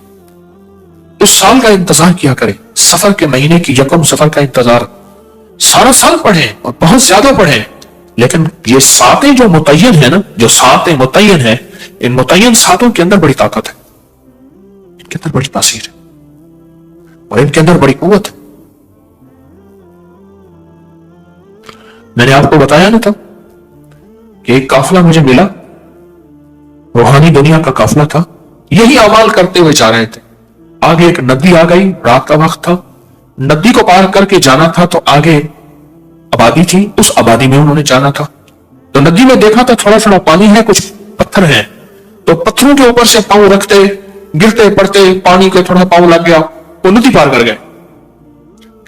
اس سال کا انتظار کیا کریں, سفر کے مہینے کی 1 صفر کا انتظار. سارا سال پڑھیں اور بہت زیادہ پڑھیں, لیکن یہ ساتیں جو متعین ہیں نا, جو ساتیں متعین ہیں, ان متعین ساتوں کے اندر بڑی طاقت ہے, ان کے اندر بڑی تاثیر ہے اور ان کے اندر بڑی قوت ہے. میں نے آپ کو بتایا نا تھا کہ ایک قافلہ مجھے ملا, روحانی دنیا کا قافلہ تھا, یہی اعمال کرتے ہوئے جا رہے تھے. آگے ایک ندی آ گئی, رات کا وقت تھا, ندی کو پار کر کے جانا تھا تو آگے آبادی تھی, اس آبادی میں انہوں نے جانا تھا. تو ندی میں دیکھا تو تھوڑا تھوڑا پانی ہے, کچھ پتھر ہیں, تو پتھروں کے اوپر سے پاؤں رکھتے گرتے پڑتے پانی کے تھوڑا پاؤں لگ گیا, وہ ندی پار کر گئے.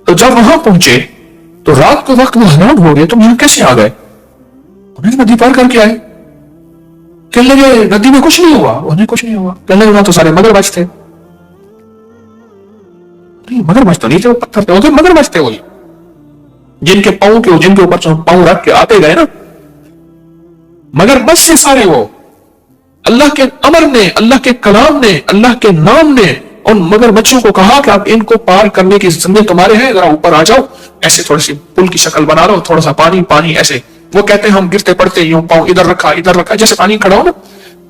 تو جب وہاں پہنچے تو رات کو وقت وہ حیران ہو گئے, تم یہاں کیسے آ گئے؟ انہیں ندی پار کر کے آئے. کہنے لگے ندی میں کچھ نہیں ہوا, انہیں کچھ نہیں ہوا. کہنے لگے وہاں تو سارے مگرمچھ تھے. مگرمچھ تو نہیں تھے, وہ پتھر تھے, وہ تو مگرمچھ تھے, وہی جن کے پاؤں کے جن کے اوپر پاؤں رکھ کے آتے گئے نا, مگرمچھ سے سارے. وہ اللہ کے امر نے, اللہ کے کلام نے, اللہ کے نام نے ان مگرمچھوں کو کہا کہ آپ ان کو پار کرنے کی ذمہ تمہارے ہیں, ذرا اوپر آ جاؤ, ایسے تھوڑی سی پل کی شکل بنا لو, تھوڑا سا پانی پانی ایسے. وہ کہتے ہیں ہم گرتے پڑتے یوں پاؤں ادھر رکھا جیسے پانی کھڑا ہو نا,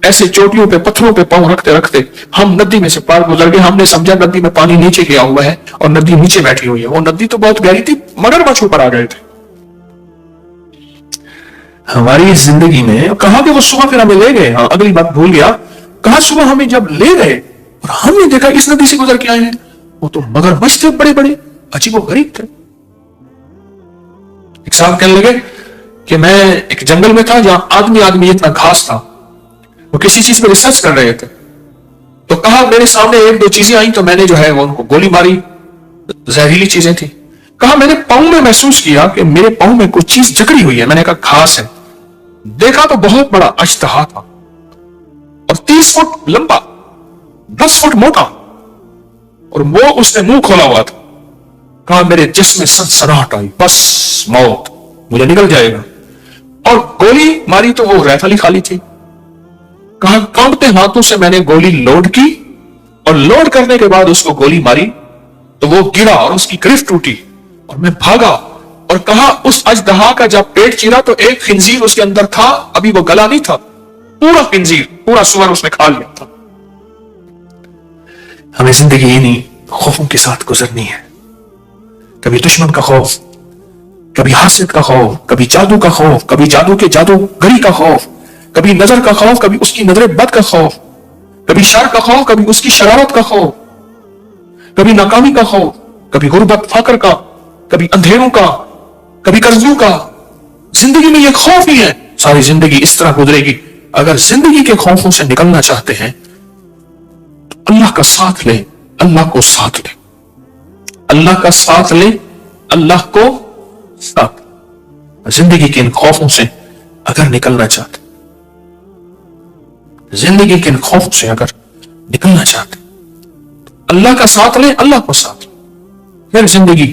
ایسے چوٹیوں پہ پتھروں پہ پاؤں رکھتے رکھتے ہم ندی میں سے پار گزر گئے. ہم نے سمجھا ندی میں پانی نیچے گیا ہوا ہے اور ندی نیچے بیٹھی ہوئی ہے. وہ ندی تو بہت گہری تھی, مگرمچھ اوپر آ گئے تھے. ہماری زندگی میں کہا کہ وہ صبح پھر ہمیں لے گئے, ہاں اگلی بات بھول گیا, کہا صبح ہمیں جب لے گئے اور ہم نے دیکھا اس ندی سے گزر کے آئے ہیں, وہ تو مگرمچھ تھے بڑے بڑے, عجیب و غریب تھے. ایک صاحب کہنے لگے کہ میں ایک جنگل میں تھا جہاں آدمی اتنا گھاس تھا, وہ کسی چیز پہ ریسرچ کر رہے تھے. تو کہا میرے سامنے 1-2 چیزیں آئیں تو میں نے جو ہے وہ ان کو گولی ماری, زہریلی چیزیں تھیں. کہا میں نے پاؤں میں محسوس کیا کہ میرے پاؤں میں کچھ چیز جکڑی ہوئی ہے. میں نے کہا گھاس ہے. دیکھا تو بہت بڑا اژدہا تھا اور 30 فٹ لمبا, 10 فٹ موٹا, اور وہ اس نے منہ کھولا ہوا تھا. کہا میرے جسم میں سنسناہٹ آئی, بس موت, مجھے نکل جائے گا. اور گولی ماری تو وہ رائفل ہی خالی تھی. کہا کانپتے ہاتھوں سے میں نے گولی لوڈ کی اور لوڈ کرنے کے بعد اس کو گولی ماری تو وہ گرا اور اس کی گرفت ٹوٹی اور میں بھاگا. اور کہا اس اژدہا کا جب پیٹ چیرا تو ایک خنزیر اس کے اندر تھا, ابھی وہ گلا نہیں تھا, پورا خنزیر, پورا سور اس نے کھا لیا تھا. ہمیں زندگی انہی خوفوں کے ساتھ گزرنی ہے. کبھی دشمن کا خوف, کبھی حاسد کا خوف, کبھی جادو کا خوف, کبھی جادو کے جادوگری کا خوف, کبھی نظر کا خوف, کبھی اس کی نظر بد کا خوف, کبھی شر کا خوف, کبھی اس کی شرارت کا خوف, کبھی ناکامی کا خوف, کبھی غربت فقر کا, کبھی اندھیروں کا, کبھی قرضوں کا. زندگی میں یہ خوف ہی ہے. ساری زندگی اس طرح گزرے گی. اگر زندگی کے خوفوں سے نکلنا چاہتے ہیں تو اللہ کا ساتھ لیں, اللہ کو ساتھ لیں, اللہ کا ساتھ لیں, اللہ کو ساتھ. زندگی کے ان خوفوں سے اگر نکلنا چاہتے, زندگی کے ان خوفوں سے اگر نکلنا چاہتے, اللہ کا ساتھ لیں, اللہ کو ساتھ لیں. پھر زندگی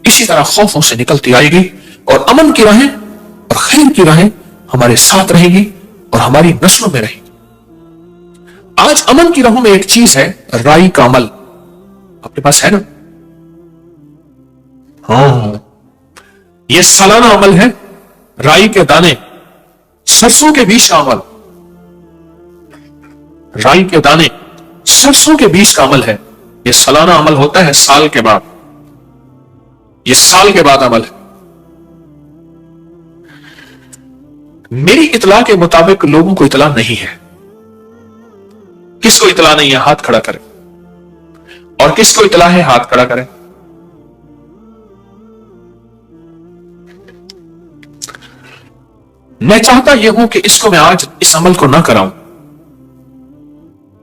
اسی طرح خوفوں سے نکلتی آئے گی اور امن کی راہیں اور خیر کی راہیں ہمارے ساتھ رہے گی اور ہماری نسلوں میں رہے گی. آج امن کی راہوں میں ایک چیز ہے, رائی کا عمل. آپ کے پاس ہے نا؟ ہاں, یہ سالانہ عمل ہے. رائی کے دانے, سرسوں کے بیج کا عمل, رائی کے دانے، سرسوں کے بیج کا عمل ہے. یہ سالانہ عمل ہوتا ہے سال کے بعد، یہ سال کے بعد عمل ہے. میری اطلاع کے مطابق لوگوں کو اطلاع نہیں ہے. کس کو اطلاع نہیں ہے ہاتھ کھڑا کرے، اور کس کو اطلاع ہے ہاتھ کھڑا کرے. میں چاہتا یہ ہوں کہ اس کو میں آج اس عمل کو نہ کراؤں.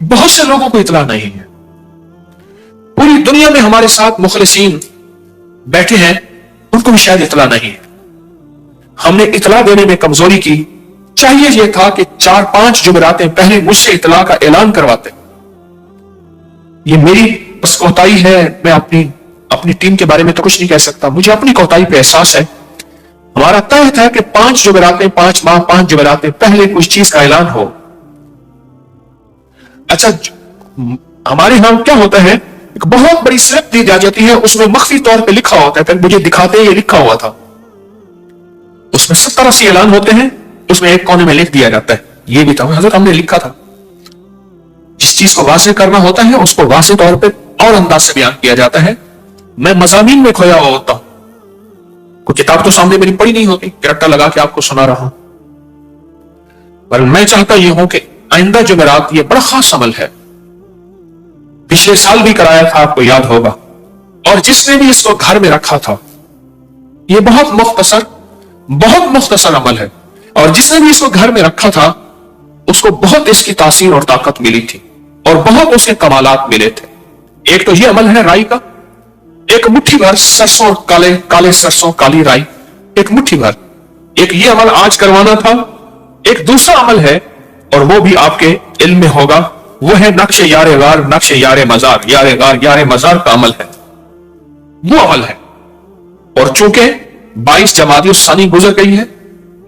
بہت سے لوگوں کو اطلاع نہیں ہے. پوری دنیا میں ہمارے ساتھ مخلصین بیٹھے ہیں، ان کو بھی شاید اطلاع نہیں ہے. ہم نے اطلاع دینے میں کمزوری کی. چاہیے یہ تھا کہ 4-5 جمعراتیں پہلے مجھ سے اطلاع کا اعلان کرواتے. یہ میری بس کوتاہی ہے. میں اپنی ٹیم کے بارے میں تو کچھ نہیں کہہ سکتا. مجھے اپنی کوتاہی پہ احساس ہے. ہمارا طے ہے کہ 5 جمعراتیں 5 ماہ 5 جمعراتیں پہلے کچھ چیز کا اعلان ہو. اچھا، ہمارے ہاں کیا ہوتا ہے، ایک بہت بڑی سلپ دی جاتی ہے، اس میں مخفی طور پہ لکھا ہوتا ہے. پھر مجھے دکھاتے یہ لکھا ہوا تھا. اس میں 70-80 اعلان ہوتے ہیں. اس میں ایک کونے میں لکھ دیا جاتا ہے یہ بھی تھا حضرت ہم نے لکھا تھا. جس چیز کو واضح کرنا ہوتا ہے اس کو واضح طور پہ اور انداز سے بیان کیا جاتا ہے. میں مضامین میں کھویا ہوا ہوتا ہوں. کوئی کتاب تو سامنے میری پڑھی نہیں ہوتی کہ رٹا لگا کے آپ کو سنا رہا ہوں. پر میں چاہتا یہ ہوں کہ آئندہ جمعرات یہ بڑا خاص عمل ہے. پچھلے سال بھی کرایا تھا، آپ کو یاد ہوگا. اور جس نے بھی اس کو گھر میں رکھا تھا، یہ بہت مختصر عمل ہے. اور جس نے بھی اس کو گھر میں رکھا تھا اس کو بہت اس کی تاثیر اور طاقت ملی تھی اور بہت اس کے کمالات ملے تھے. ایک تو یہ عمل ہے رائی کا، ایک مٹھی بھر سرسوں، کالے سرسوں، کالی رائی، ایک مٹھی بھر. ایک یہ عمل آج کروانا تھا. ایک دوسرا عمل ہے اور وہ بھی آپ کے علم میں ہوگا، وہ ہے نقش یار غار، نقش یار مزار. یار غار یار مزار کا عمل ہے، وہ عمل ہے. اور چونکہ 22 جمادی الثانی گزر گئی ہے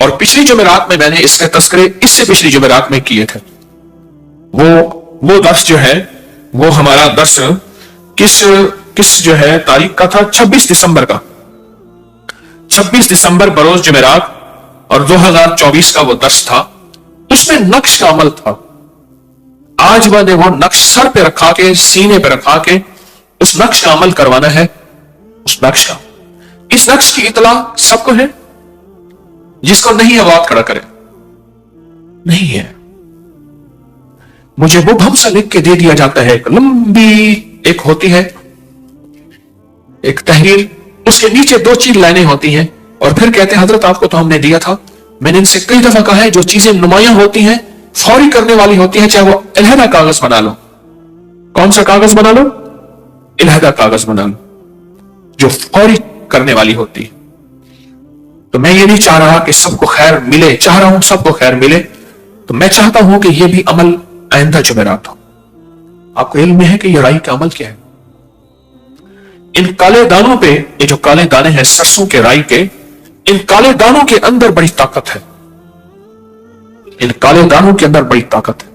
اور پچھلی جمعرات میں نے اس کے تذکرے اس سے پچھلی جمعرات میں کیے تھے. وہ درس جو ہے وہ ہمارا درس کس جو ہے تاریخ کا تھا، 26 دسمبر کا. 26 دسمبر بروز جمعرات اور 2024 کا وہ درس تھا. اس میں نقش کا عمل تھا. آج میں نے وہ نقش سر پہ رکھا کے، سینے پہ رکھا کے اس نقش کا عمل کروانا ہے. اس نقش کی اطلاع سب کو ہے. جس کو نہیں ہے وہ ہاتھ کھڑا کرے. نہیں ہے. مجھے وہ بھمسا لکھ کے دے دیا جاتا ہے، ایک لمبی ایک ہوتی ہے ایک تحریر، اس کے نیچے 2 لائنیں ہوتی ہیں اور پھر کہتے ہیں حضرت آپ کو تو ہم نے دیا تھا. میں نے ان سے کئی دفعہ کہا ہے جو چیزیں نمایاں ہوتی ہیں، فوری کرنے والی ہوتی ہیں، چاہے وہ علیحدہ کاغذ بنا لو. کون سا کاغذ بنا لو؟ علیحدہ کاغذ بنا لو، جو فوری کرنے والی ہوتی ہے. تو میں یہ نہیں چاہ رہا کہ سب کو خیر ملے، چاہ رہا ہوں سب کو خیر ملے. تو میں چاہتا ہوں کہ یہ بھی عمل آئندہ جمعرات ہو. آپ کو علم میں ہے کہ یہ رائی کا عمل کیا ہے؟ ان کالے دانوں پہ، یہ جو کالے دانے ہیں سرسوں کے، رائی کے، ان کالے دانوں کے اندر بڑی طاقت ہے. ان کالے دانوں کے اندر بڑی طاقت ہے.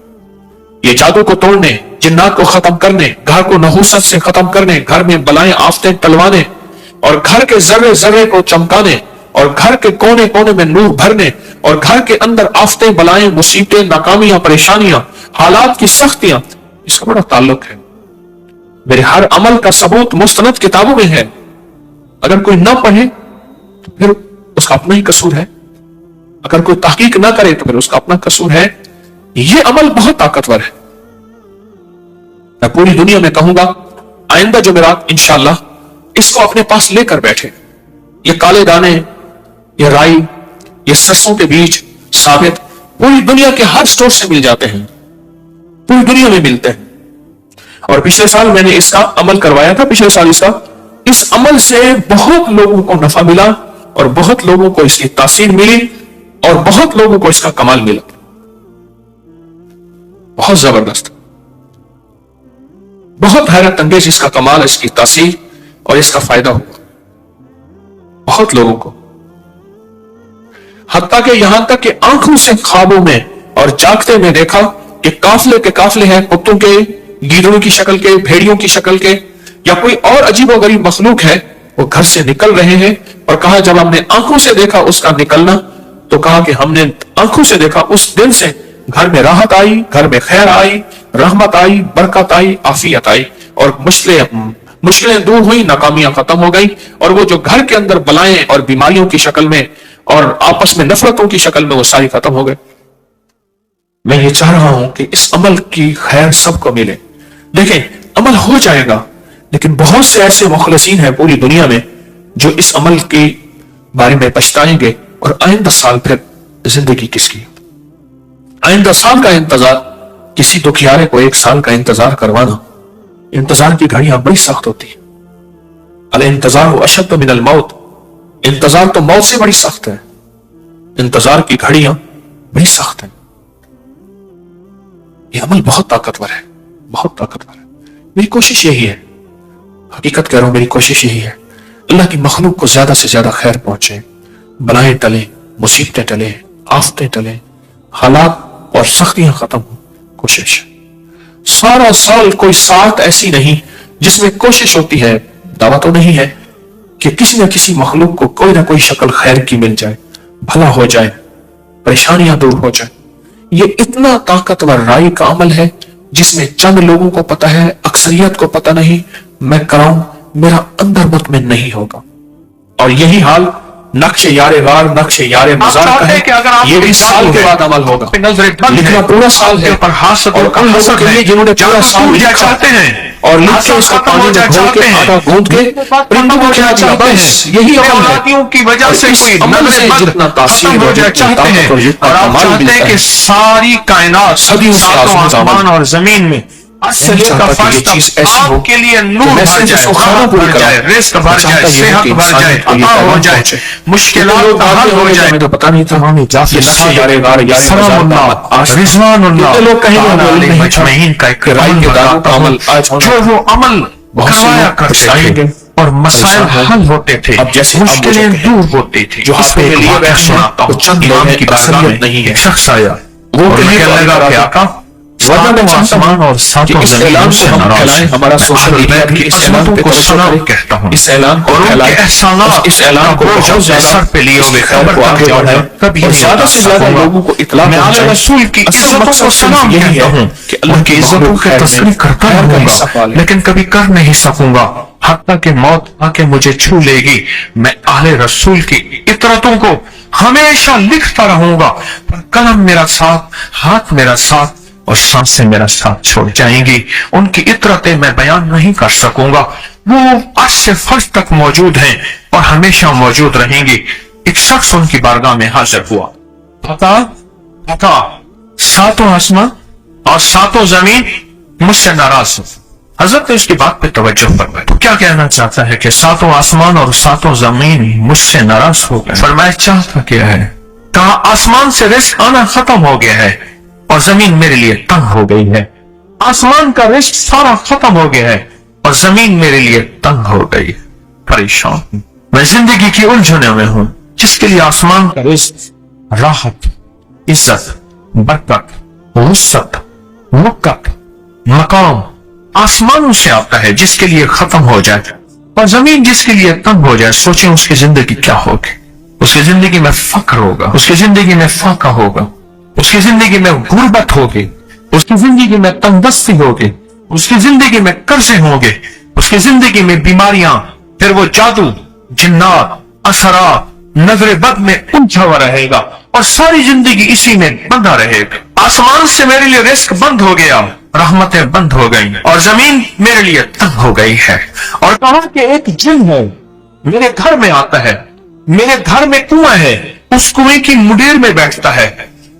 یہ جادو کو توڑنے، جنات کو ختم کرنے، گھر کو نحوست سے ختم کرنے، گھر میں بلائیں آفتیں ٹلوانے اور گھر کے ذرے ذرے کو چمکانے اور گھر کے کونے کونے میں نور بھرنے اور گھر کے اندر آفتیں، بلائیں، مصیبتیں، ناکامیاں، پریشانیاں، حالات کی سختیاں، اس کا بڑا تعلق ہے. میرے ہر عمل کا ثبوت مستند کتابوں میں ہے. اگر کوئی نہ پڑھے تو پھر اس کا اپنا ہی قصور ہے. اگر کوئی تحقیق نہ کرے تو پھر اس کا اپنا قصور ہے. یہ عمل بہت طاقتور ہے. میں پوری دنیا میں کہوں گا آئندہ جمعرات انشاءاللہ اس کو اپنے پاس لے کر بیٹھے. یہ کالے دانے، یہ رائی، یہ سرسوں کے بیج ثابت پوری دنیا کے ہر سٹور سے مل جاتے ہیں، پوری دنیا میں ملتے ہیں. اور پچھلے سال میں نے اس کا عمل کروایا تھا. پچھلے سال اس عمل سے بہت لوگوں کو نفع ملا اور بہت لوگوں کو اس کی تاثیر ملی اور بہت لوگوں کو اس کا کمال ملا. بہت زبردست، بہت حیرت انگیز اس کا کمال، اس کی تاثیر اور اس کا فائدہ ہوا بہت لوگوں کو. حتیٰ کہ یہاں تک کہ آنکھوں سے خوابوں میں اور جاگتے میں دیکھا کہ قافلے کے قافلے ہیں، کتوں کے، گیدڑوں کی شکل کے، بھیڑیوں کی شکل کے، یا کوئی اور عجیب و غریب مخلوق ہے، وہ گھر سے نکل رہے ہیں. اور کہا جب ہم نے آنکھوں سے دیکھا اس کا نکلنا تو کہا کہ ہم نے آنکھوں سے دیکھا، اس دن سے گھر میں راحت آئی، گھر میں خیر آئی، رحمت آئی، برکت آئی، عافیت آئی، اور مشکلیں دور ہوئی، ناکامیاں ختم ہو گئی، اور وہ جو گھر کے اندر بلائیں اور بیماریوں کی شکل میں اور آپس میں نفرتوں کی شکل میں وہ ساری ختم ہو گئے۔ میں یہ چاہ رہا ہوں کہ اس عمل کی خیر سب کو ملے۔ دیکھیں، عمل ہو جائے گا، لیکن بہت سے ایسے مخلصین ہیں پوری دنیا میں جو اس عمل کے بارے میں پچھتائیں گے، اور آئندہ سال پھر زندگی کس کی؟ آئندہ سال کا انتظار، کسی دکھیارے کو 1 سال کا انتظار کروانا، انتظار کی گھڑیاں بڑی سخت ہوتی ہیں۔ الانتظار اشد من الموت، انتظار تو موت سے بڑی سخت ہے، انتظار کی گھڑیاں بڑی سخت ہیں۔ یہ عمل بہت طاقتور ہے، بہت طاقتور ہے۔ میری کوشش یہی ہے، حقیقت کہہ رہا ہوں، میری کوشش یہی ہے، اللہ کی مخلوق کو زیادہ سے زیادہ خیر پہنچے، بلائیں ٹلیں، مصیبتیں ٹلیں، آفتیں ٹلیں، حالات اور سختیاں ختم ہوں۔ کوشش سارا سال کوئی ساعت ایسی نہیں جس میں کوشش ہوتی ہے، دعویٰ تو نہیں ہے کہ کسی نہ کسی مخلوق کو کوئی نہ کوئی شکل خیر کی مل جائے، بھلا ہو جائے، پریشانیاں دور ہو جائے۔ یہ اتنا طاقتور رائی کا عمل ہے جس میں چند لوگوں کو پتہ ہے، اکثریت کو پتہ نہیں۔ میں کراؤں، میرا اندر مطمئن نہیں ہوگا۔ اور یہی حال نقش یار غار، نقش یار مزار کا ہے، یہ بھی سال کے بعد عمل ہوگا۔ لکھنا پورا سال ہے، اور ان لوگوں کے لیے جنہوں نے پورا سال لکھا اور لکھ کے اس کو پانی میں گھول کے آٹا گوندھ کے پرندوں کو کھلا دیا، بس یہی عمل ہے۔ کی وجہ سے کوئی عمل سے جتنا تاثیر ہو جائے چاہتے ہیں، اور آپ چاہتے ہیں کہ ساری کائنات، ساتوں آسمان اور زمین میں آپ کے لیے نور بھر جائے، بھر جائے، رزق بھر جائے، صحت بھر جائے، عطا ہو جائے، مشکلات کا حل ہو جائے۔ تو پتہ نہیں تھا سلام اللہ، رضوان اللہ، مجمعین کا ایک عمل، جو وہ عمل کروایا کرتے تھے اور مسائل حل ہوتے تھے، مشکلیں دور ہوتی تھی۔ جو آپ کو ایک واقعہ سناتا ہوں، چند امام کی بارگاہ میں ایک شخص آیا، وہ کہنے لگا کہ آقا، ساتوں آسمان اور ساتوں زمین سے ناراض ہیں، میں اہل بیت کی عظمتوں کو سلام کہتا ہوں، اور ان کے احسانات کا بوجھ اپنے سر پہ لیے ہوئے قبر تک جاؤں گا، کبھی نہیں اٹھا سکوں گا۔ میں آل رسول کی عزتوں کو سلام کہتا ہوں، ان کی عزتوں کی تسلیم کرتا رہوں گا، لیکن کبھی کر نہیں سکوں گا، حتیٰ کہ موت آ کے مجھے چھو لے گی۔ میں اہل رسول کی اطرتوں کو ہمیشہ لکھتا رہوں گا، پر قلم میرا ساتھ، ہاتھ میرا ساتھ اور سانسیں میرا ساتھ چھوڑ جائیں گی۔ ان کی اطرتیں میں بیان نہیں کر سکوں گا، وہ عرش سے فرش تک موجود ہیں اور ہمیشہ موجود رہیں گی۔ ایک شخص ان کی بارگاہ میں حاضر ہوا، بتا ساتوں آسمان اور ساتوں زمین مجھ سے ناراض ہو۔ حضرت نے اس کی بات پہ توجہ فرمائی، تو کیا کہنا چاہتا ہے کہ ساتوں آسمان اور ساتوں زمین مجھ سے ناراض ہو گئے؟ فرمایا چاہتا کیا ہے؟ کہا آسمان سے رزق آنا ختم ہو گیا ہے اور زمین میرے لیے تنگ ہو گئی ہے۔ آسمان کا رزق سارا ختم ہو گیا ہے اور زمین میرے لیے تنگ ہو گئی، پریشان ہوں۔ میں زندگی کی الجھنوں میں ہوں، جس کے لیے آسمان کا رزق، راحت، عزت، برکت، وسعت، وقت، مقام آسمانوں سے آتا ہے، جس کے لیے ختم ہو جائے، اور زمین جس کے لیے تنگ ہو جائے۔ سوچیں اس کی زندگی کیا ہوگی؟ اس کی زندگی میں فقر ہوگا، اس کی زندگی میں فاقہ ہوگا، اس کی زندگی میں غربت ہوگی، اس کی زندگی میں تنگدستی ہوگی، اس کی زندگی میں قرضے ہوں گے، اس کی زندگی میں بیماریاں، پھر وہ جادو، جنات، اثرات، نظر بد میں الجھا ہوا رہے گا، اور ساری زندگی اسی میں بندہ رہے گا۔ آسمان سے میرے لیے رزق بند ہو گیا، رحمتیں بند ہو گئی، اور زمین میرے لیے تنگ ہو گئی ہے۔ اور کہا کہ ایک جن ہے، میرے گھر میں آتا ہے، میرے گھر میں کنواں ہے، اس کنویں کی مڈیر میں بیٹھتا ہے،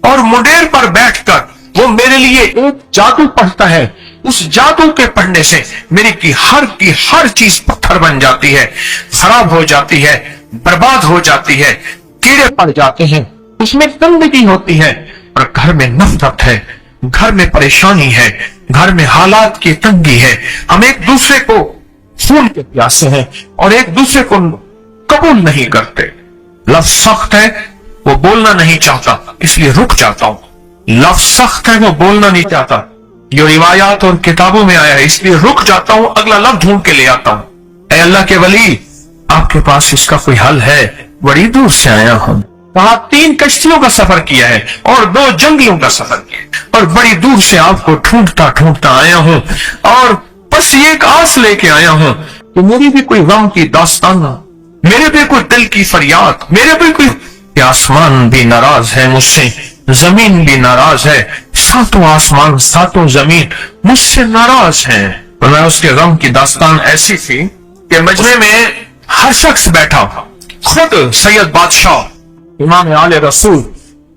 اور مڈیر پر بیٹھ کر وہ میرے لیے ایک جادو پڑھتا ہے۔ اس جادو کے پڑھنے سے میری کی ہر چیز پتھر بن جاتی ہے، خراب ہو جاتی ہے، برباد ہو جاتی ہے، کیڑے پڑ جاتے ہیں، اس میں گندگی ہوتی ہے، اور گھر میں نفرت ہے، گھر میں پریشانی ہے، گھر میں حالات کی تنگی ہے، ہم ایک دوسرے کو خون کے پیاسے ہیں اور ایک دوسرے کو قبول نہیں کرتے۔ لفظ سخت ہے، وہ بولنا نہیں چاہتا، اس لیے رک جاتا ہوں۔ لفظ سخت ہے، وہ بولنا نہیں چاہتا، یہ روایات اور کتابوں میں آیا ہے، اس لیے رک جاتا ہوں، اگلا لفظ ڈھونڈ کے لے آتا ہوں۔ اے اللہ کے ولی، آپ کے پاس اس کا کوئی حل ہے؟ بڑی دور سے آیا ہوں، کہا 3 کشتیوں کا سفر کیا ہے اور 2 جنگلوں کا سفر کیا ہے اور بڑی دور سے آپ کو ڈھونڈتا ڈھونڈتا آیا ہوں اور بس یہ ایک آس لے کے آیا ہوں کہ میری بھی کوئی غم کی داستان ہو، میرے بھی کوئی دل کی فریاد، میرے بھی کوئی کہ آسمان بھی ناراض ہے مجھ سے، زمین بھی ناراض ہے، 7 آسمان 7 زمین مجھ سے ناراض ہیں۔ اور میں اس کے غم کی داستان ایسی تھی کہ مجمع میں ہر شخص بیٹھا، خود سید بادشاہ امام آل رسول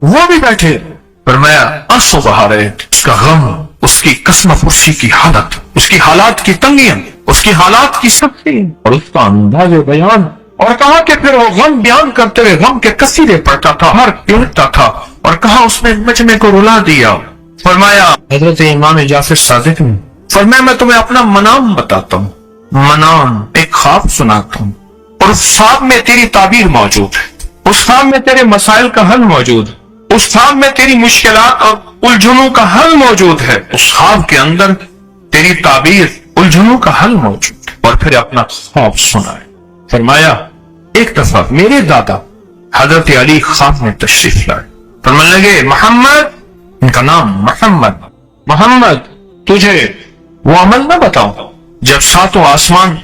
وہ بھی بیٹھے، فرمایا آنسو بہا رہے، اس کا غم، اس کی قسم پرسی کی حالت، اس کی حالات کی تنگیاں، اس کی حالات کی سختی اور اس کا انداز بیان، اور کہا کہ پھر وہ غم بیان کرتے ہوئے غم کے قصیدے پڑھتا تھا، ہر پیٹتا تھا، اور کہا اس نے مجمع کو رلا دیا۔ فرمایا حضرت امام جعفر صادق نے فرمایا میں تمہیں اپنا منام بتاتا ہوں، منام ایک خواب سناتا ہوں، اور اس خواب میں تیری تعبیر موجود ہے، اس خواب میں تیرے مسائل کا حل موجود ہے، اس خواب میں تیری مشکلات اور الجھنوں کا حل موجود ہے، اس خواب کے اندر تیری تعبیر الجھنوں کا حل موجود ہے۔ اور پھر اپنا خواب سنائے۔ فرمایا ایک دفعہ میرے دادا حضرت علی خواب میں تشریف لائے، فرمانے لگے محمد، ان کا نام محمد تجھے وہ عمل نہ بتاؤں جب 7 آسمان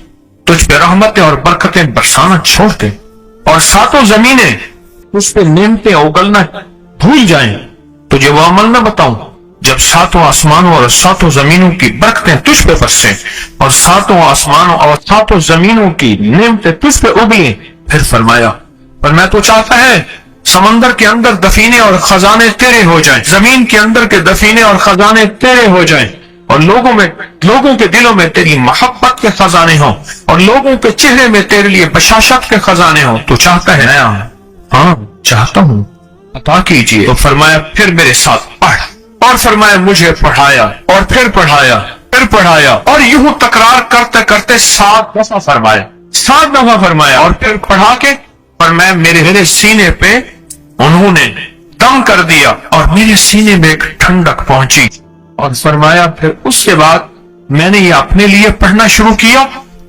تجھ پہ رحمتیں اور برکتیں برسانا چھوڑ دیں اور 7 زمینیں اس پہ نعمتیں اگلنا بھول جائیں، تجھے وہ عمل نہ بتاؤں جب 7 آسمانوں اور 7 زمینوں کی برکتیں تجھ پہ برسیں اور 7 آسمانوں اور 7 زمینوں کی نعمتیں تجھ پہ اگلیں۔ پھر فرمایا پر میں تو چاہتا ہے سمندر کے اندر دفینے اور خزانے تیرے ہو جائیں، زمین کے اندر کے دفینے اور خزانے تیرے ہو جائیں، اور لوگوں کے دلوں میں تیری محبت کے خزانے ہوں، اور لوگوں کے چہرے میں تیرے لیے بشاشت کے خزانے ہوں۔ تو چاہتا ہے؟ ہاں چاہتا ہوں، عطا کیجیے۔ تو فرمایا پھر میرے ساتھ پڑھ، اور فرمایا مجھے پڑھایا اور پھر پڑھایا اور یوں تکرار کرتے کرتے 7 دفعہ فرمایا اور پھر پڑھا کے فرمایا میرے سینے پہ انہوں نے دم کر دیا اور میرے سینے میں ایک ٹھنڈک پہنچی، اور فرمایا پھر اس کے بعد میں نے یہ اپنے لیے پڑھنا شروع کیا،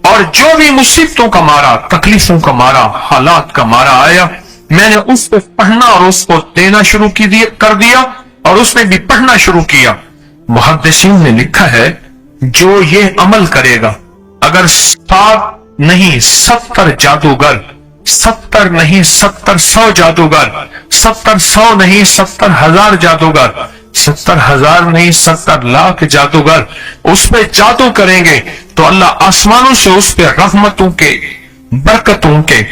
اور جو بھی مصیبتوں کا مارا، تکلیفوں کا مارا، حالات کا مارا آیا، میں نے اس پہ پڑھنا اور اس کو دینا شروع کر دیا، اور اس نے بھی پڑھنا شروع کیا۔ محدثین نے لکھا ہے جو یہ عمل کرے گا، اگر 7 نہیں 70 جادوگر، 70 نہیں 100 جادوگر، 100 نہیں 70,000 جادوگر، 70,000 نہیں 70 لاکھ جادوگر اس پہ جادو کریں گے تو اللہ آسمانوں سے اس پہ رحمتوں کے، برکتوں کے،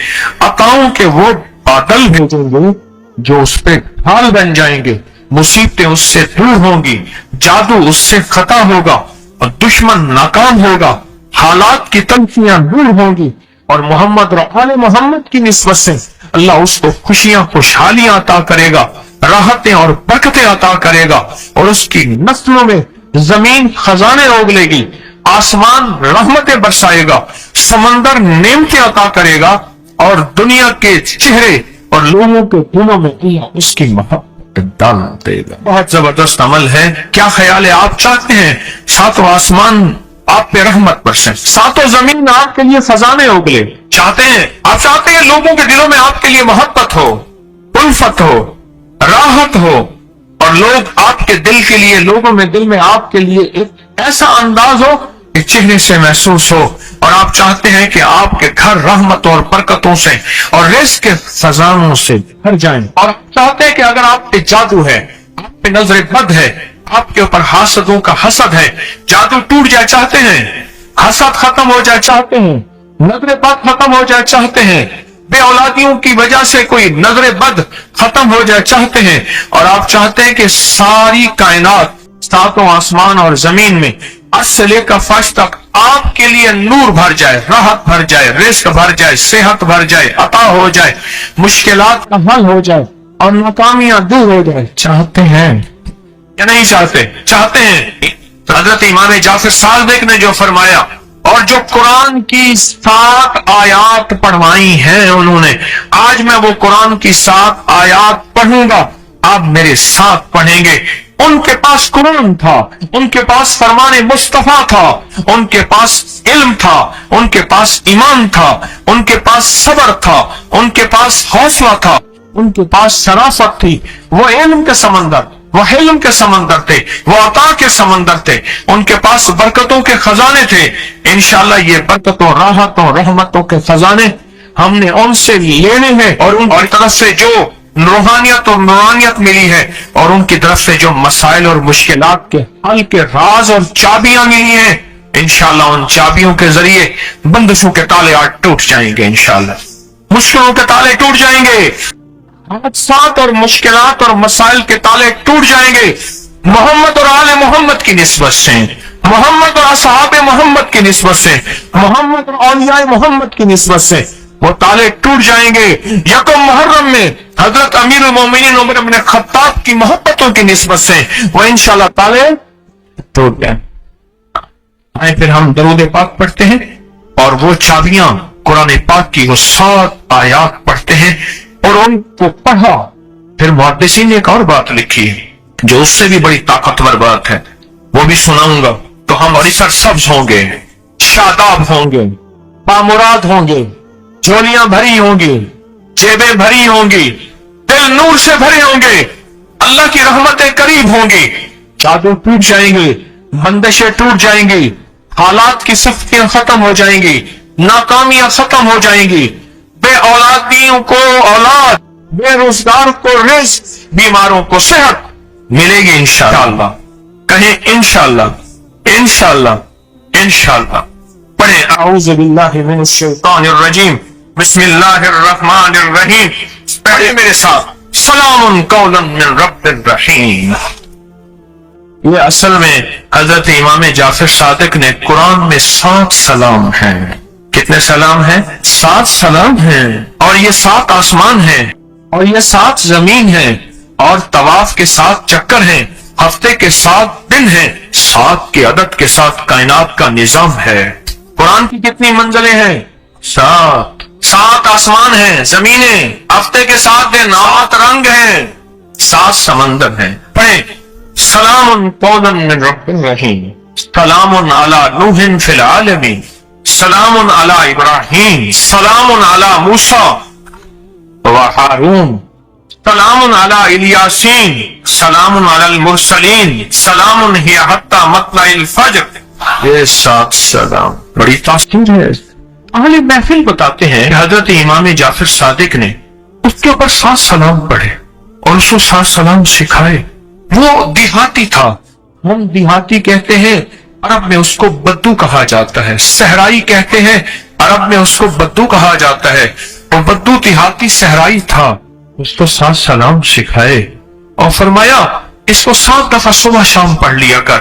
عطاؤں کے وہ بادل بھیجیں گے جو اس پہ ڈھال بن جائیں گے، مصیبتیں اس سے دور ہوں گی، جادو اس سے خطا ہوگا اور دشمن ناکام ہوگا، حالات کی تنگیاں دور ہوں گی، اور محمد اور آل محمد کی نسبت سے اللہ اس کو خوشیاں، خوشحالیاں عطا کرے گا، راحتیں اور برکتیں عطا کرے گا، اور اس کی نسلوں میں زمین خزانے اگلے گی، آسمان رحمتیں برسائے گا، سمندر نعمتیں عطا کرے گا، اور دنیا کے چہرے اور لوگوں کے دلوں میں اللہ اس کی محبت ڈال دے گا۔ بہت زبردست عمل ہے۔ کیا خیال ہے؟ آپ چاہتے ہیں 7 آسمان آپ پہ رحمت برسے، 7 زمین آپ کے لیے خزانے اگلے؟ چاہتے ہیں؟ آپ چاہتے ہیں لوگوں کے دلوں میں آپ کے لیے محبت ہو، الفت ہو، راحت ہو، اور لوگ آپ کے دل کے لیے، لوگوں میں دل میں آپ کے لیے ایک ایسا انداز ہو کہ چہرے سے محسوس ہو، اور آپ چاہتے ہیں کہ آپ کے گھر رحمتوں اور برکتوں سے اور رزق کے خزانوں سے بھر جائیں، اور آپ چاہتے ہیں کہ اگر آپ پہ جادو ہے، آپ پہ نظر بد ہے، آپ کے اوپر حاسدوں کا حسد ہے، جادو ٹوٹ جائے چاہتے ہیں، حسد ختم ہو جائے چاہتے ہیں، نظر بد ختم ہو جائے چاہتے ہیں، بے اولادیوں کی وجہ سے کوئی نظر بد ختم ہو جائے چاہتے ہیں، اور آپ چاہتے ہیں کہ ساری کائنات 7 آسمان اور زمین میں عرش سے لے کر فرش تک آپ کے لیے نور بھر جائے، راحت بھر جائے، رزق بھر جائے، صحت بھر جائے، عطا ہو جائے، مشکلات کا حل ہو جائے اور ناکامیاں دور ہو جائے، چاہتے ہیں یا نہیں چاہتے؟ چاہتے ہیں۔ حضرت امام جعفر صادق نے جو فرمایا اور جو قرآن کی 7 آیات پڑھوائی ہیں انہوں نے، آج میں وہ قرآن کی 7 آیات پڑھوں گا، آپ میرے ساتھ پڑھیں گے۔ ان کے پاس قرآن تھا، ان کے پاس فرمان مصطفیٰ تھا، ان کے پاس علم تھا، ان کے پاس ایمان تھا، ان کے پاس صبر تھا، ان کے پاس حوصلہ تھا، ان کے پاس شرافت تھی، وہ علم کے سمندر، وہ حلم کے سمندر تھے، وہ عطا کے سمندر تھے، ان کے پاس برکتوں کے خزانے تھے۔ انشاءاللہ یہ برکتوں، راحتوں، رحمتوں کے خزانے ہم نے ان سے لینے ہیں، اور ان کی طرف سے جو روحانیت اور نورانیت ملی ہے، اور ان کی طرف سے جو مسائل اور مشکلات کے حل کے راز اور چابیاں ملی ہیں، انشاءاللہ ان چابیوں کے ذریعے بندشوں کے تالے آج ٹوٹ جائیں گے، انشاءاللہ مشکلوں کے تالے ٹوٹ جائیں گے، حادثات اور مشکلات اور مسائل کے تالے ٹوٹ جائیں گے، محمد اور آل محمد کی نسبت سے، محمد اور اصحاب محمد کی نسبت سے، محمد اور اولیاء محمد کی نسبت سے وہ تالے ٹوٹ جائیں گے۔ یکم محرم میں حضرت امیر المومنین عمر بن خطاب کی محبتوں کی نسبت سے وہ انشاءاللہ تالے ٹوٹ گئے۔ آئے پھر ہم درود پاک پڑھتے ہیں، اور وہ چابیاں قرآن پاک کی وہ 7 آیات پڑھتے ہیں، اور ان کو پڑھا۔ پھر محدثین نے ایک اور بات لکھی ہے جو اس سے بھی بڑی طاقتور بات ہے، وہ بھی سناؤں گا، تو ہم اور سر سبز ہوں گے، شاداب ہوں گے، بامراد ہوں گے، جولیاں بھری ہوں گی، جیبیں بھری ہوں گی، دل نور سے بھرے ہوں گے، اللہ کی رحمتیں قریب ہوں گی، جادو ٹوٹ جائیں گے، بندشیں ٹوٹ جائیں گی، حالات کی سختیاں ختم ہو جائیں گی، ناکامیاں ختم ہو جائیں گی، بے اولادیوں کو اولاد، بے روزگار کو رزق، بیماروں کو صحت ملے گی انشاءاللہ۔ کہیں انشاءاللہ، انشاءاللہ، انشاءاللہ۔ پڑھیں اعوذ باللہ من الشیطان الرجیم، بسم اللہ الرحمن الرحیم۔ پڑھیں میرے ساتھ، سلام قولا من رب الرحیم۔ یہ اصل میں حضرت امام جعفر صادق نے قرآن میں 7 سلام ہیں۔ کتنے سلام ہیں؟ 7 سلام ہیں، اور یہ 7 آسمان ہیں، اور یہ 7 زمین ہیں، اور طواف کے 7 چکر ہیں، ہفتے کے 7 دن ہیں، 7 کے عدد کے ساتھ کائنات کا نظام ہے۔ قرآن کی کتنی منزلیں ہیں؟ 7 آسمان ہیں، زمینیں، ہفتے کے 7 دن، 7 رنگ ہیں، 7 سمندر ہیں۔ پڑھیں، سلام قولا من رب الرحیم، سلام علی نوح فی العالمین، سلام علی ابراہیم، سلام علی موسیٰ و ہارون، سلام علی الیاسین، سلام علی المرسلین، سلام ہی حتی مطلع الفجر۔ یہ 7 سلام بڑی تاثیر ہے۔ اہل محفل بتاتے ہیں کہ حضرت امام جعفر صادق نے اس کے اوپر 7 سلام پڑھے اور اس کو 7 سلام سکھائے۔ وہ دیہاتی تھا، ہم دیہاتی کہتے ہیں، عرب میں اس کو بدو کہا جاتا ہے، صحرائی کہتے ہیں، عرب میں اس کو بدو کہا جاتا ہے۔ وہ بدو دیہاتی صحرائی تھا، اس کو 7 سلام سکھائے اور فرمایا اس کو 7 دفعہ صبح شام پڑھ لیا کر۔